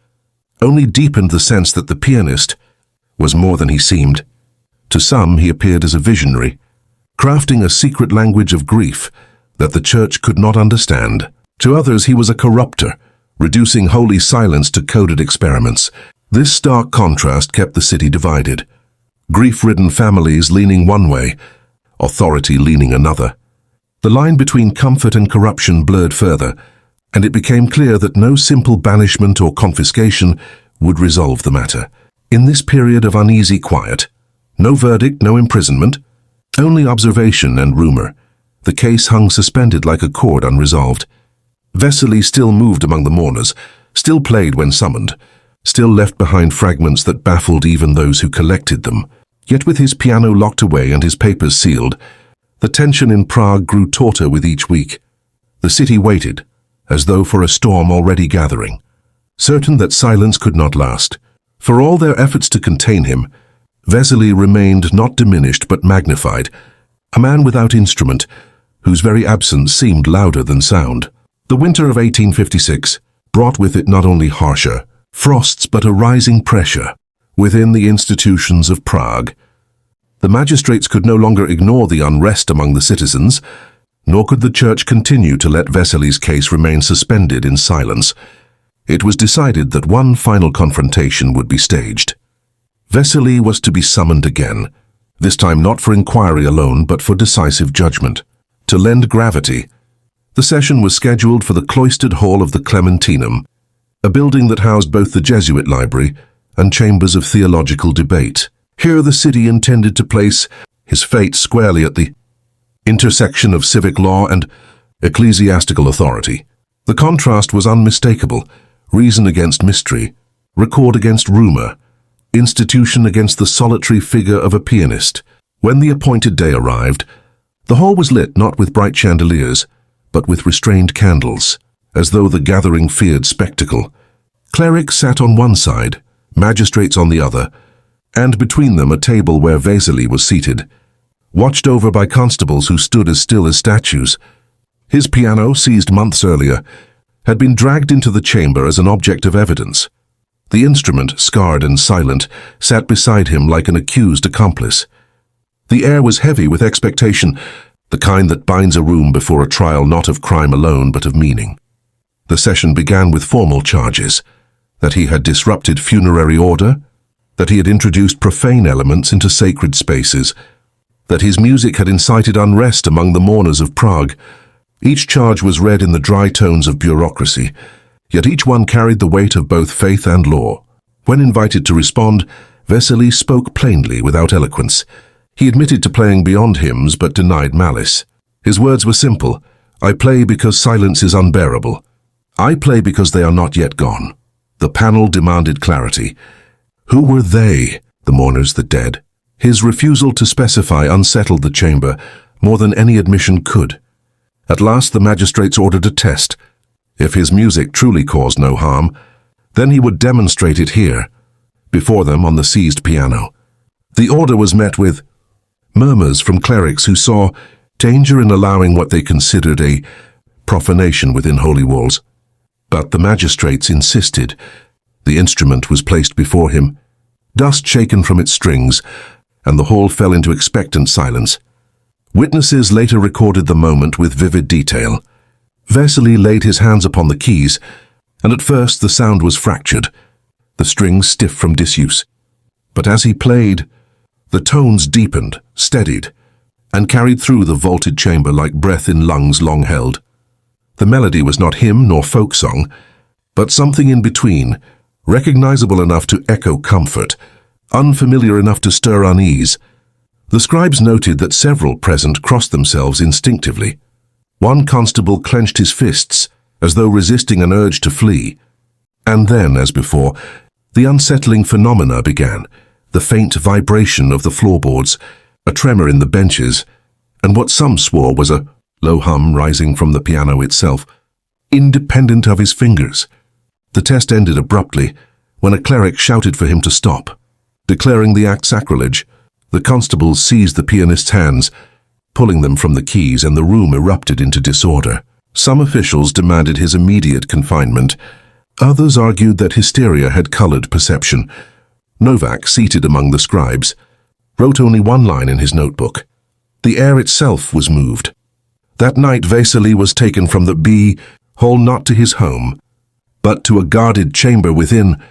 only deepened the sense that the pianist was more than he seemed. To some, he appeared as a visionary, crafting a secret language of grief that the church could not understand. To others, he was a corrupter, reducing holy silence to coded experiments. This stark contrast kept the city divided, grief-ridden families leaning one way, authority leaning another. The line between comfort and corruption blurred further, and it became clear that no simple banishment or confiscation would resolve the matter. In this period of uneasy quiet, no verdict, no imprisonment, only observation and rumor, the case hung suspended like a cord unresolved. Veselý still moved among the mourners, still played when summoned, still left behind fragments that baffled even those who collected them. Yet with his piano locked away and his papers sealed, the tension in Prague grew tauter with each week. The city waited, as though for a storm already gathering, certain that silence could not last. For all their efforts to contain him, Veselý remained not diminished but magnified, a man without instrument, whose very absence seemed louder than sound. The winter of 1856 brought with it not only harsher frosts but a rising pressure within the institutions of Prague. The magistrates could no longer ignore the unrest among the citizens, nor could the church continue to let Veselý's case remain suspended in silence. It was decided that one final confrontation would be staged. Veselý was to be summoned again, this time not for inquiry alone but for decisive judgment. To lend gravity, the session was scheduled for the cloistered hall of the Clementinum, a building that housed both the Jesuit library and chambers of theological debate. Here the city intended to place his fate squarely at the intersection of civic law and ecclesiastical authority. The contrast was unmistakable: reason against mystery, record against rumor, institution against the solitary figure of a pianist. When the appointed day arrived, the hall was lit not with bright chandeliers, but with restrained candles, as though the gathering feared spectacle. Clerics sat on one side, magistrates on the other, and between them a table where Veselý was seated, watched over by constables who stood as still as statues. His piano, seized months earlier, had been dragged into the chamber as an object of evidence. The instrument, scarred and silent, sat beside him like an accused accomplice. The air was heavy with expectation, the kind that binds a room before a trial not of crime alone but of meaning. The session began with formal charges: that he had disrupted funerary order, that he had introduced profane elements into sacred spaces, that his music had incited unrest among the mourners of Prague, Each charge was read in the dry tones of bureaucracy, yet each one carried the weight of both faith and law. When invited to respond, Veselý spoke plainly without eloquence. He admitted to playing beyond hymns but denied malice. His words were simple: "I play because silence is unbearable. I play because they are not yet gone." The panel demanded clarity. Who were they, the mourners, the dead? His refusal to specify unsettled the chamber more than any admission could. At last the magistrates ordered a test. If his music truly caused no harm, then he would demonstrate it here, before them on the seized piano. The order was met with murmurs from clerics who saw danger in allowing what they considered a profanation within holy walls. But the magistrates insisted. The instrument was placed before him, dust shaken from its strings, and the hall fell into expectant silence. Witnesses later recorded the moment with vivid detail. Veselý laid his hands upon the keys, and at first the sound was fractured, the strings stiff from disuse. But as he played, the tones deepened, steadied, and carried through the vaulted chamber like breath in lungs long held. The melody was not hymn nor folk song, but something in between, recognizable enough to echo comfort, unfamiliar enough to stir unease. The scribes noted that several present crossed themselves instinctively. One constable clenched his fists, as though resisting an urge to flee. And then, as before, the unsettling phenomena began, the faint vibration of the floorboards, a tremor in the benches, and what some swore was a low hum rising from the piano itself, independent of his fingers. The test ended abruptly when a cleric shouted for him to stop. Declaring the act sacrilege, the constables seized the pianist's hands, pulling them from the keys, and the room erupted into disorder. Some officials demanded his immediate confinement. Others argued that hysteria had colored perception. Novak, seated among the scribes, wrote only one line in his notebook. The air itself was moved. That night Veselý was taken from the hall not to his home, but to a guarded chamber within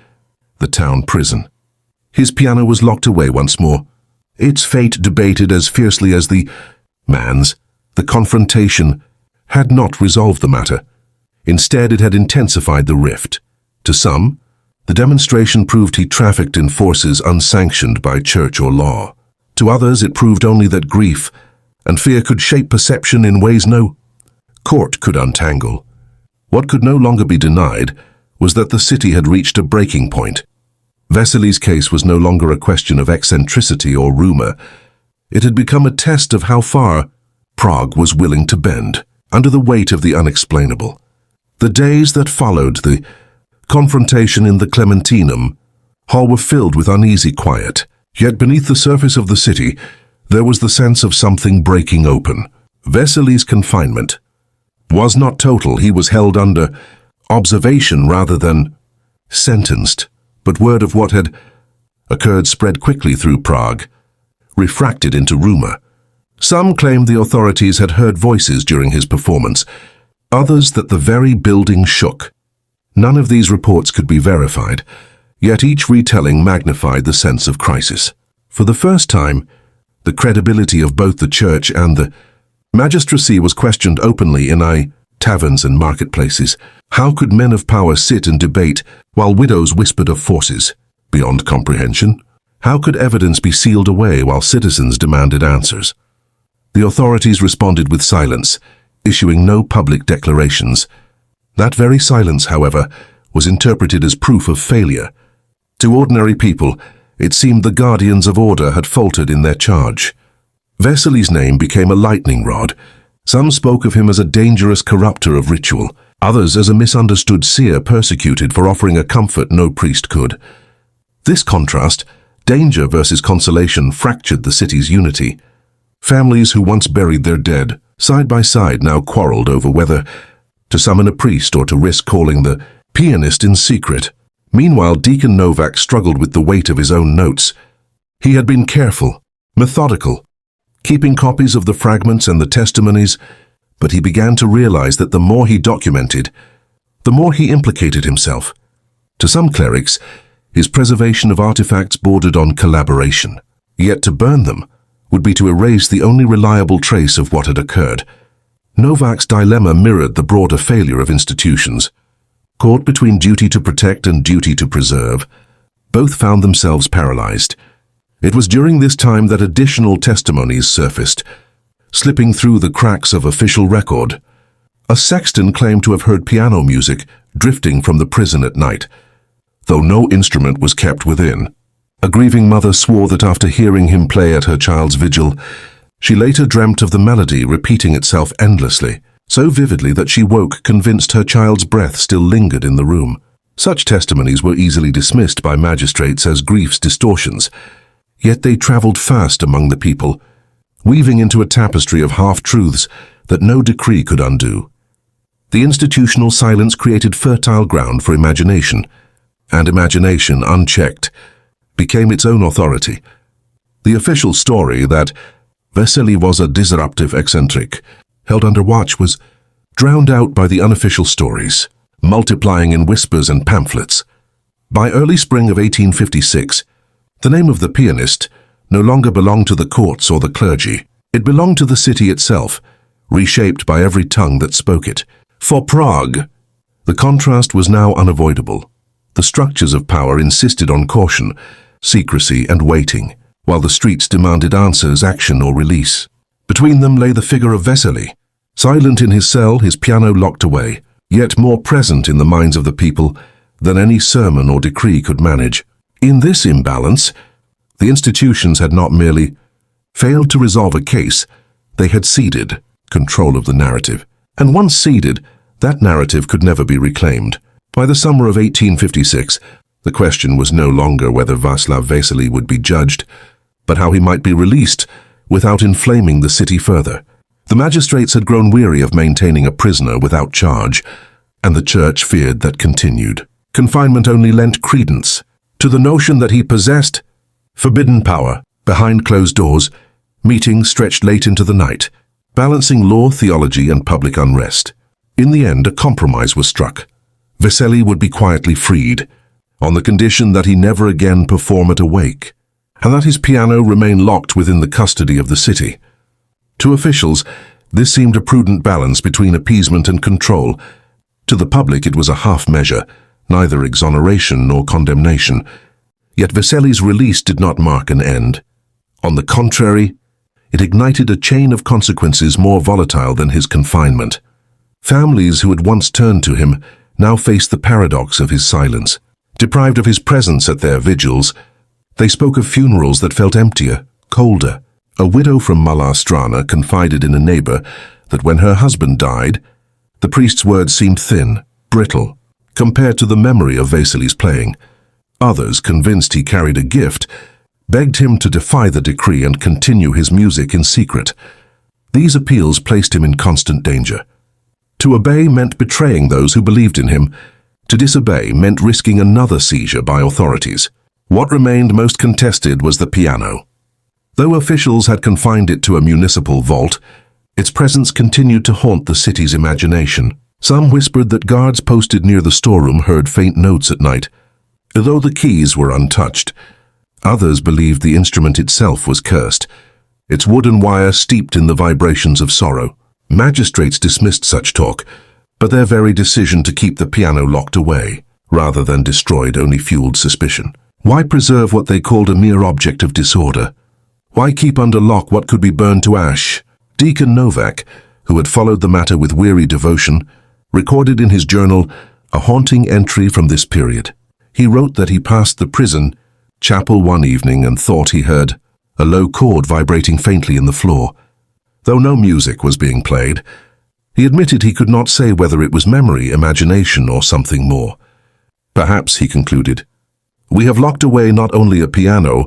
the town prison. His piano was locked away once more, its fate debated as fiercely as the man's. The confrontation had not resolved the matter. Instead, it had intensified the rift. To some, the demonstration proved he trafficked in forces unsanctioned by church or law. To others, it proved only that grief and fear could shape perception in ways no court could untangle. What could no longer be denied was that the city had reached a breaking point. Veselý's case was no longer a question of eccentricity or rumor. It had become a test of how far Prague was willing to bend under the weight of the unexplainable. The days that followed the confrontation in the Clementinum hall were filled with uneasy quiet, yet beneath the surface of the city there was the sense of something breaking open. Veselý's confinement was not total. He was held under observation rather than sentenced, but word of what had occurred spread quickly through Prague, refracted into rumor. Some claimed the authorities had heard voices during his performance, others that the very building shook. None of these reports could be verified, yet each retelling magnified the sense of crisis. For the first time, the credibility of both the church and the magistracy was questioned openly in taverns and marketplaces. How could men of power sit and debate while widows whispered of forces beyond comprehension? How could evidence be sealed away while citizens demanded answers? The authorities responded with silence, issuing no public declarations. That very silence, however, was interpreted as proof of failure. To ordinary people, it seemed the guardians of order had faltered in their charge. Veselý's name became a lightning rod. Some spoke of him as a dangerous corrupter of ritual, others as a misunderstood seer persecuted for offering a comfort no priest could. This contrast, danger versus consolation, fractured the city's unity. Families who once buried their dead, side by side, now quarreled over whether to summon a priest or to risk calling the pianist in secret. Meanwhile, Deacon Novak struggled with the weight of his own notes. He had been careful, methodical, keeping copies of the fragments and the testimonies, but he began to realize that the more he documented, the more he implicated himself. To some clerics, his preservation of artifacts bordered on collaboration. Yet to burn them would be to erase the only reliable trace of what had occurred. Novak's dilemma mirrored the broader failure of institutions. Caught between duty to protect and duty to preserve, both found themselves paralyzed. It was during this time that additional testimonies surfaced, slipping through the cracks of official record. A sexton claimed to have heard piano music drifting from the prison at night, though no instrument was kept within. A grieving mother swore that after hearing him play at her child's vigil, she later dreamt of the melody repeating itself endlessly, so vividly that she woke convinced her child's breath still lingered in the room. Such testimonies were easily dismissed by magistrates as grief's distortions, yet they traveled fast among the people, weaving into a tapestry of half-truths that no decree could undo. The institutional silence created fertile ground for imagination, and imagination, unchecked, became its own authority. The official story that Veselý was a disruptive eccentric, held under watch, was drowned out by the unofficial stories, multiplying in whispers and pamphlets. By early spring of 1856, the name of the pianist no longer belonged to the courts or the clergy. It belonged to the city itself, reshaped by every tongue that spoke it. For Prague, the contrast was now unavoidable. The structures of power insisted on caution, secrecy, and waiting, while the streets demanded answers, action, or release. Between them lay the figure of Veselý, silent in his cell, his piano locked away, yet more present in the minds of the people than any sermon or decree could manage. In this imbalance, the institutions had not merely failed to resolve a case, they had ceded control of the narrative. And once ceded, that narrative could never be reclaimed. By the summer of 1856, the question was no longer whether Václav Veselý would be judged, but how he might be released without inflaming the city further. The magistrates had grown weary of maintaining a prisoner without charge, and the church feared that continued confinement only lent credence to the notion that he possessed forbidden power. Behind closed doors, meetings stretched late into the night, balancing law, theology, and public unrest. In the end, a compromise was struck. Veselý would be quietly freed, on the condition that he never again perform at a wake, and that his piano remain locked within the custody of the city. To officials, this seemed a prudent balance between appeasement and control. To the public, it was a half measure, neither exoneration nor condemnation. Yet Veselý's release did not mark an end. On the contrary, it ignited a chain of consequences more volatile than his confinement. Families who had once turned to him now faced the paradox of his silence. Deprived of his presence at their vigils, they spoke of funerals that felt emptier, colder. A widow from Malá Strana confided in a neighbor that when her husband died, the priest's words seemed thin, brittle, compared to the memory of Veselý's playing. Others, convinced he carried a gift, begged him to defy the decree and continue his music in secret. These appeals placed him in constant danger. To obey meant betraying those who believed in him. To disobey meant risking another seizure by authorities. What remained most contested was the piano. Though officials had confined it to a municipal vault, its presence continued to haunt the city's imagination. Some whispered that guards posted near the storeroom heard faint notes at night, though the keys were untouched. Others believed the instrument itself was cursed, its wooden wire steeped in the vibrations of sorrow. Magistrates dismissed such talk, but their very decision to keep the piano locked away, rather than destroyed, only fueled suspicion. Why preserve what they called a mere object of disorder? Why keep under lock what could be burned to ash? Deacon Novak, who had followed the matter with weary devotion, recorded in his journal a haunting entry from this period. He wrote that he passed the prison chapel one evening and thought he heard a low chord vibrating faintly in the floor. Though no music was being played, he admitted he could not say whether it was memory, imagination, or something more. Perhaps, he concluded, we have locked away not only a piano,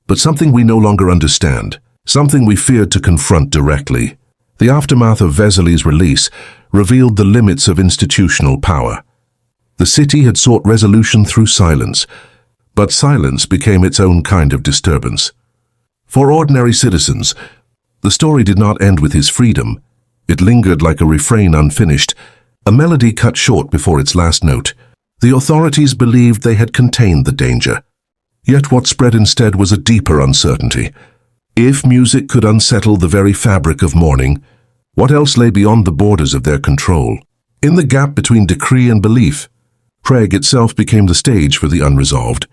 but something we no longer understand, something we feared to confront directly. The aftermath of Veselý's release revealed the limits of institutional power. The city had sought resolution through silence, but silence became its own kind of disturbance. For ordinary citizens, the story did not end with his freedom. It lingered like a refrain unfinished, a melody cut short before its last note. The authorities believed they had contained the danger. Yet what spread instead was a deeper uncertainty. If music could unsettle the very fabric of mourning, What else lay beyond the borders of their control? In the gap between decree and belief, Prague itself became the stage for the unresolved.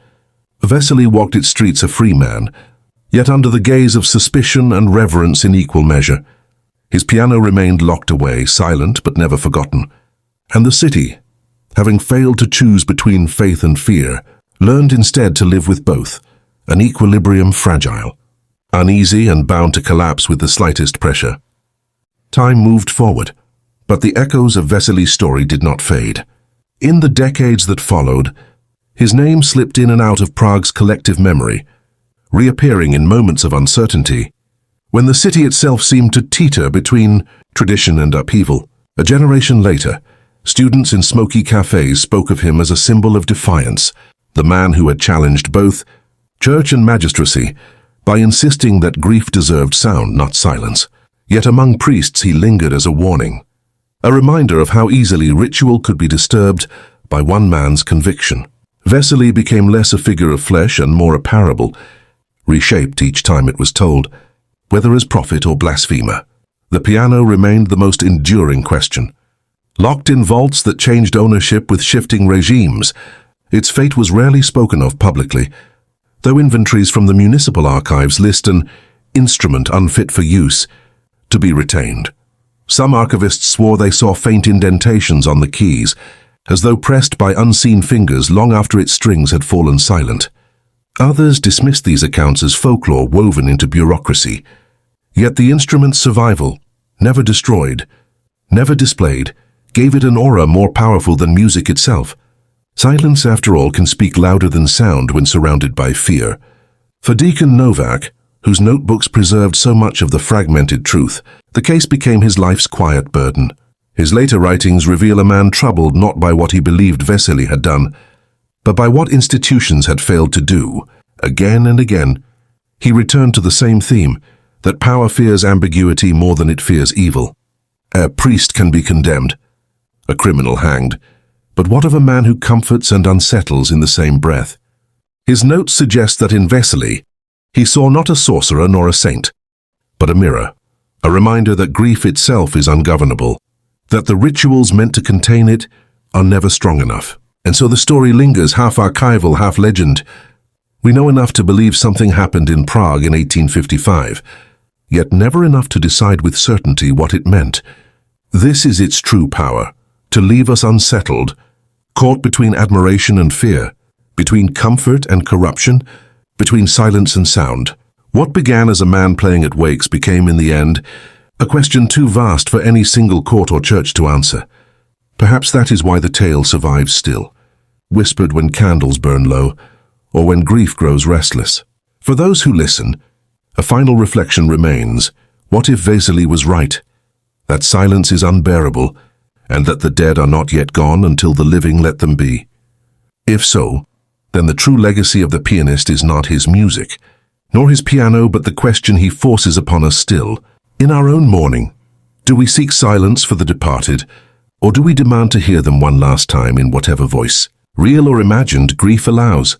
Veselý walked its streets a free man, yet under the gaze of suspicion and reverence in equal measure. His piano remained locked away, silent but never forgotten. And the city, having failed to choose between faith and fear, learned instead to live with both, an equilibrium fragile, uneasy and bound to collapse with the slightest pressure. Time moved forward, but the echoes of Veselý's story did not fade. In the decades that followed, his name slipped in and out of Prague's collective memory, reappearing in moments of uncertainty, when the city itself seemed to teeter between tradition and upheaval. A generation later, students in smoky cafes spoke of him as a symbol of defiance, the man who had challenged both church and magistracy by insisting that grief deserved sound, not silence. Yet among priests he lingered as a warning, a reminder of how easily ritual could be disturbed by one man's conviction. Veselý became less a figure of flesh and more a parable, reshaped each time it was told, whether as prophet or blasphemer. The piano remained the most enduring question. Locked in vaults that changed ownership with shifting regimes, its fate was rarely spoken of publicly, though inventories from the municipal archives list an instrument unfit for use to be retained. Some archivists swore they saw faint indentations on the keys, as though pressed by unseen fingers long after its strings had fallen silent. Others dismissed these accounts as folklore woven into bureaucracy. Yet the instrument's survival, never destroyed, never displayed, gave it an aura more powerful than music itself. Silence, after all, can speak louder than sound when surrounded by fear. For Deacon Novak, whose notebooks preserved so much of the fragmented truth, the case became his life's quiet burden. His later writings reveal a man troubled not by what he believed Veselý had done, but by what institutions had failed to do. Again and again, he returned to the same theme, that power fears ambiguity more than it fears evil. A priest can be condemned, a criminal hanged, but what of a man who comforts and unsettles in the same breath? His notes suggest that in Veselý, he saw not a sorcerer nor a saint, but a mirror, a reminder that grief itself is ungovernable, that the rituals meant to contain it are never strong enough. And so the story lingers, half archival, half legend. We know enough to believe something happened in Prague in 1855, yet never enough to decide with certainty what it meant. This is its true power, to leave us unsettled, caught between admiration and fear, between comfort and corruption, between silence and sound. What began as a man playing at wakes became, in the end, a question too vast for any single court or church to answer. Perhaps that is why the tale survives still, whispered when candles burn low, or when grief grows restless. For those who listen, a final reflection remains. What if Veselý was right? That silence is unbearable, and that the dead are not yet gone until the living let them be. If so, then the true legacy of the pianist is not his music, nor his piano, but the question he forces upon us still. In our own mourning, do we seek silence for the departed, or do we demand to hear them one last time in whatever voice, real or imagined, grief allows?